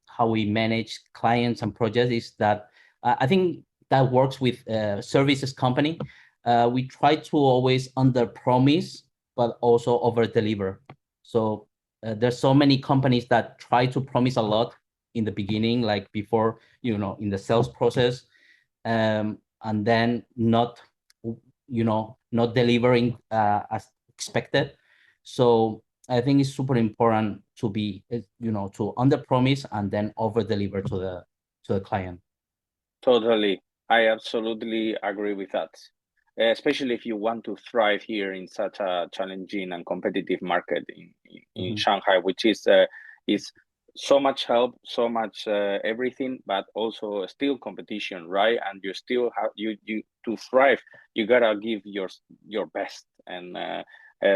manage clients and projects is that I think that works with services company. We try to always under promise, but also over deliver. So there's so many companies that try to promise a lot in the beginning, like before, in the sales process, and then not delivering as expected. So I think it's super important to be to under promise and then over deliver to the client. Totally. I absolutely agree with that. Especially if you want to thrive here in such a challenging and competitive market in Shanghai, which is so much help, so much everything, but also still competition, right? And you still have you to thrive, you gotta give your best. And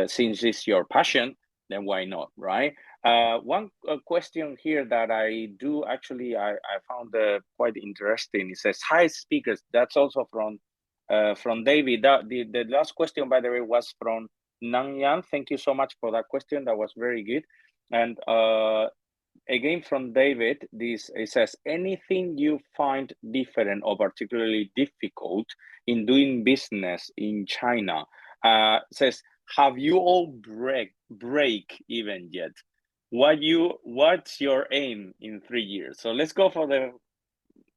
since it's your passion, then why not, right? One question here that I do actually I found quite interesting. It says, "Hi speakers." That's also from David. The last question, by the way, was from Nangyan. Thank you so much for that question. That was very good. And again from David, it says, "Anything you find different or particularly difficult in doing business in China?" Says, "Have you all break even yet? What's your aim in 3 years?" So let's go for the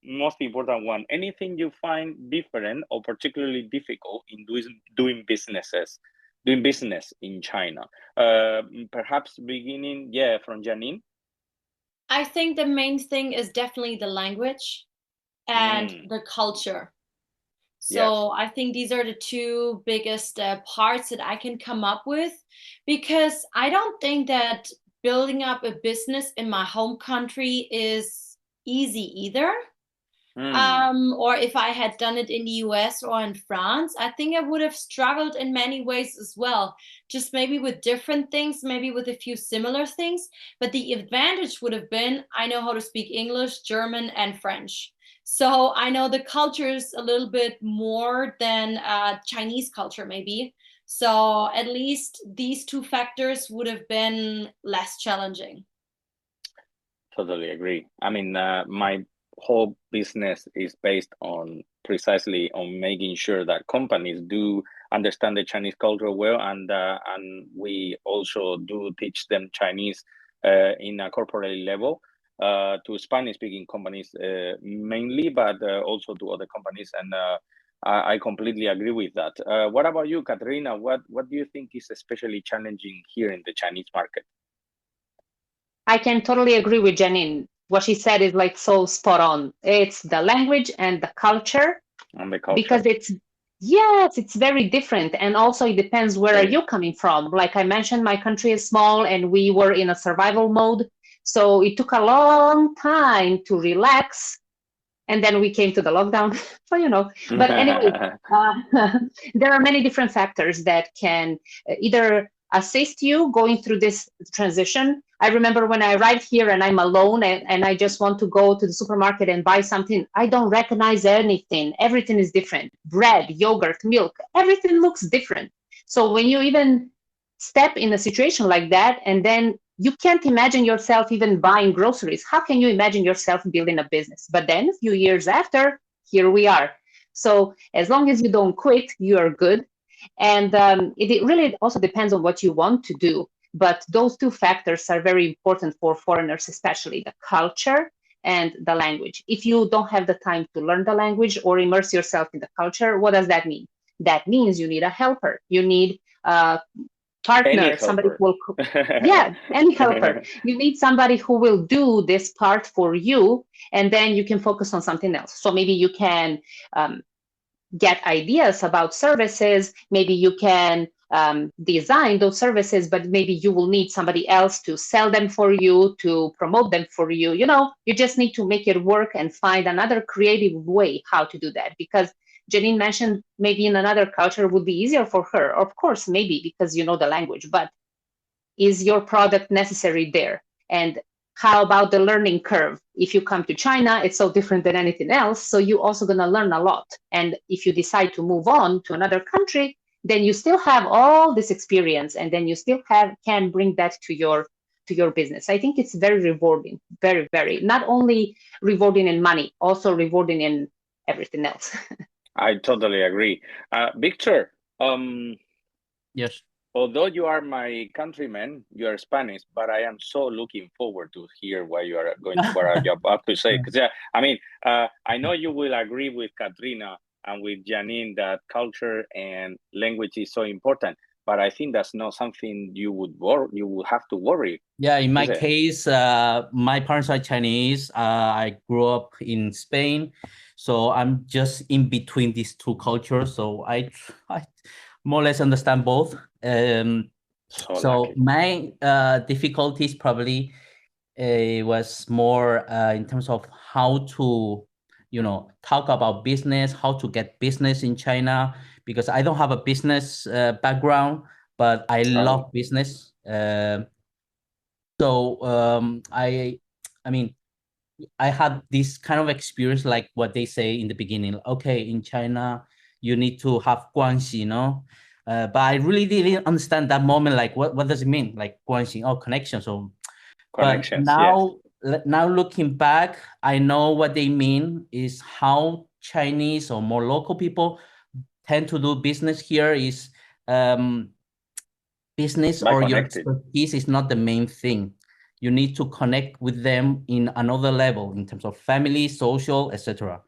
most important one. Anything you find different or particularly difficult in doing business in China? Perhaps beginning, from Janine. I think the main thing is definitely the language and the culture. So I think these are the two biggest parts that I can come up with, because I don't think that building up a business in my home country is easy either. Or if I had done it in the US or in France, I think I would have struggled in many ways as well. Just maybe with different things, maybe with a few similar things. But the advantage would have been I know how to speak English, German, and French. So I know the cultures a little bit more than Chinese culture, maybe. So at least these two factors would have been less challenging. Totally agree. I mean, my whole business is based on precisely on making sure that companies do understand the Chinese culture well, and we also do teach them Chinese in a corporate level to Spanish-speaking companies mainly, but also to other companies. And I completely agree with that. What about you, Katarina? What do you think is especially challenging here in the Chinese market? I can totally agree with Janine. What she said is like so spot on. It's the language and the culture. And the culture. Because it's very different. And also it depends where are you coming from. Like I mentioned, my country is small and we were in a survival mode. So it took a long time to relax. And then we came to the lockdown. So, but anyway, there are many different factors that can either assist you going through this transition. I remember when I arrived here and I'm alone and I just want to go to the supermarket and buy something, I don't recognize anything. Everything is different. Bread, yogurt, milk, everything looks different. So when you even step in a situation like that, and then you can't imagine yourself even buying groceries. How can you imagine yourself building a business? But then a few years after, here we are. So as long as you don't quit, you are good. And it really also depends on what you want to do. But those two factors are very important for foreigners, especially the culture and the language. If you don't have the time to learn the language or immerse yourself in the culture, what does that mean? That means you need a helper. You need a partner, somebody who will, any helper. You need somebody who will do this part for you, and then you can focus on something else. So maybe you can get ideas about services. Maybe you can design those services, but maybe you will need somebody else to sell them for you, to promote them for you. You just need to make it work and find another creative way how to do that. Because Janine mentioned maybe in another culture would be easier for her. Of course, maybe because you know the language, but is your product necessary there? And How about the learning curve? If you come to China, it's so different than anything else. So you're also going to learn a lot. And if you decide to move on to another country, then you still have all this experience, and then you still can bring that to your business. I think it's very rewarding, very, very, not only rewarding in money, also rewarding in everything else. I totally agree. Victor, Yes. although you are my countryman, you are Spanish, but I am so looking forward to hear what you are about to say. Because I know you will agree with Katrina and with Janine that culture and language is so important. But I think that's not something you would have to worry. Yeah, in my is it? case, my parents are Chinese. I grew up in Spain, so I'm just in between these two cultures. So I try more or less understand both. So lucky. my difficulties probably was more in terms of how to, talk about business, how to get business in China, because I don't have a business background, but I love business. So I mean, I had this kind of experience, like what they say in the beginning. Okay, in China, you need to have guanxi, but I really didn't understand that moment. Like, what does it mean? Like guanxi, oh, connection. So, but now, now looking back, I know what they mean is how Chinese or more local people tend to do business here is business or your expertise is not the main thing. You need to connect with them in another level in terms of family, social, etc.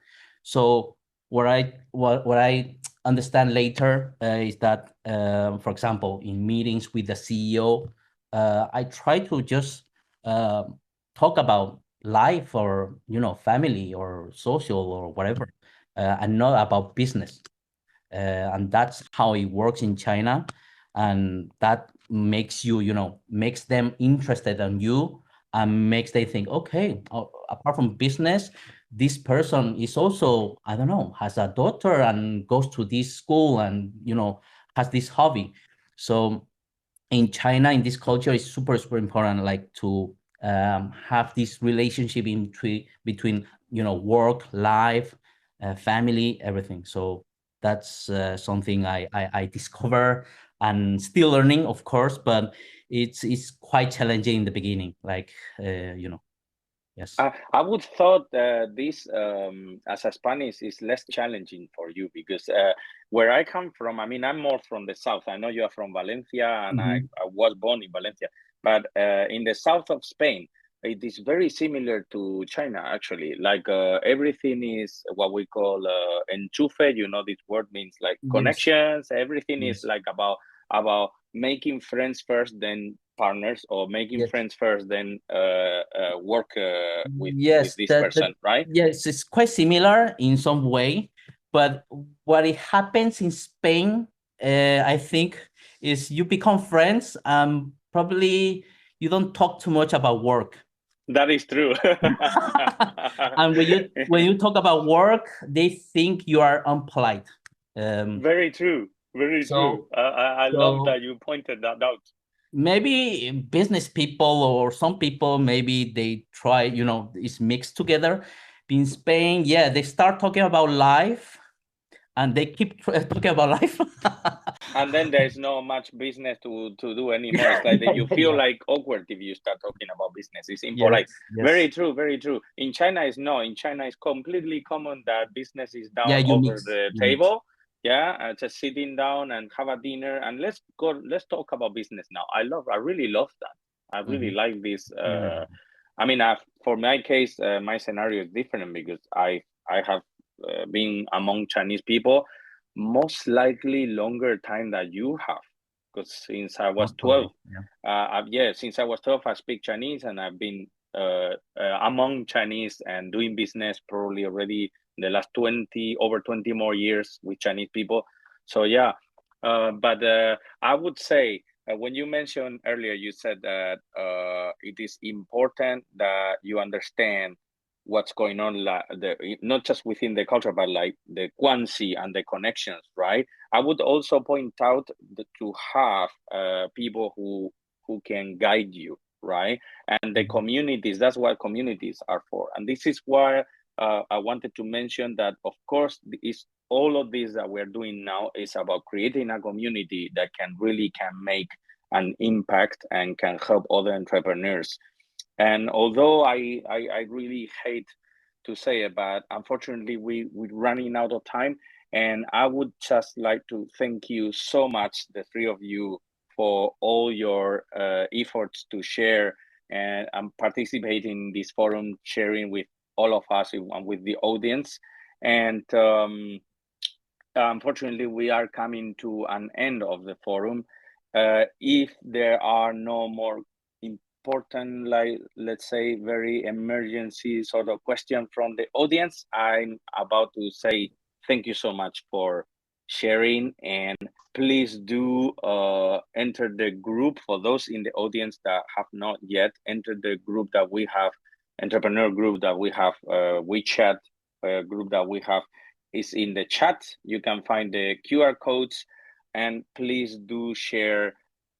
So what I understand later is that, for example, in meetings with the CEO, I try to just talk about life or family or social or whatever, and not about business. And that's how it works in China, and that makes makes them interested in you, and makes they think, okay, apart from business, this person is also, I don't know, has a daughter and goes to this school and has this hobby. So in China, in this culture, it's super important, like to have this relationship between work, life, family, everything. So that's something I discover and still learning, of course, but it's quite challenging in the beginning. Like yes. I would thought this as a Spanish is less challenging for you because where I come from, I mean, I'm more from the south. I know you are from Valencia, and I was born in Valencia, but in the south of Spain, it is very similar to China, actually. Like everything is what we call enchufe. This word means like connections. Everything is like about making friends first, then partners, or making friends first, then work with this person, right? Yes, it's quite similar in some way, but what it happens in Spain, I think, is you become friends. Probably you don't talk too much about work. That is true. And when you talk about work, they think you are unpolite. Very true. Very true. I love that you pointed that out. Maybe business people or some people, maybe they try, it's mixed together. In Spain, yeah, they start talking about life and they keep talking about life. And then there's no much business to do anymore. It's like you feel like awkward if you start talking about business. It's impolite. Yes. Very true, very true. In China, in China, it's completely common that business is down over the table. Yeah, just sitting down and have a dinner and let's talk about business now. I really love that. I really like this. I mean, for my case, my scenario is different because I have been among Chinese people most likely longer time that you have, because since I was 12, since I was 12, I speak Chinese, and I've been among Chinese and doing business probably already the last 20 more years with Chinese people. So yeah, but I would say when you mentioned earlier, you said that it is important that you understand what's going on, not just within the culture, but like the guanxi and the connections, right? I would also point out to have people who can guide you, right? And the communities, that's what communities are for. And this is why I wanted to mention that, of course, is all of this that we're doing now is about creating a community that can make an impact and can help other entrepreneurs. And although I really hate to say it, but unfortunately we're running out of time. And I would just like to thank you so much, the three of you, for all your efforts to share and participate in this forum, sharing with all of us and with the audience. And unfortunately, we are coming to an end of the forum. If there are no more important, like, let's say, very emergency sort of question from the audience, I'm about to say thank you so much for sharing, and please do enter the group. For those in the audience that have not yet entered the group that we have, entrepreneur group that we have, WeChat group that we have, is in the chat. You can find the QR codes, and please do share.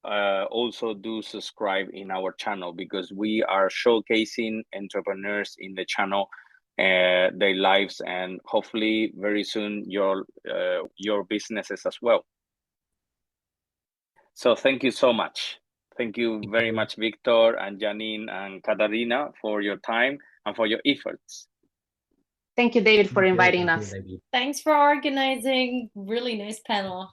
Also do subscribe in our channel, because we are showcasing entrepreneurs in the channel, their lives, and hopefully very soon your businesses as well. So thank you so much. Thank you very much, Victor and Janine and Katarina, for your time and for your efforts. Thank you, David, for inviting us. Thanks for organizing. Really nice panel.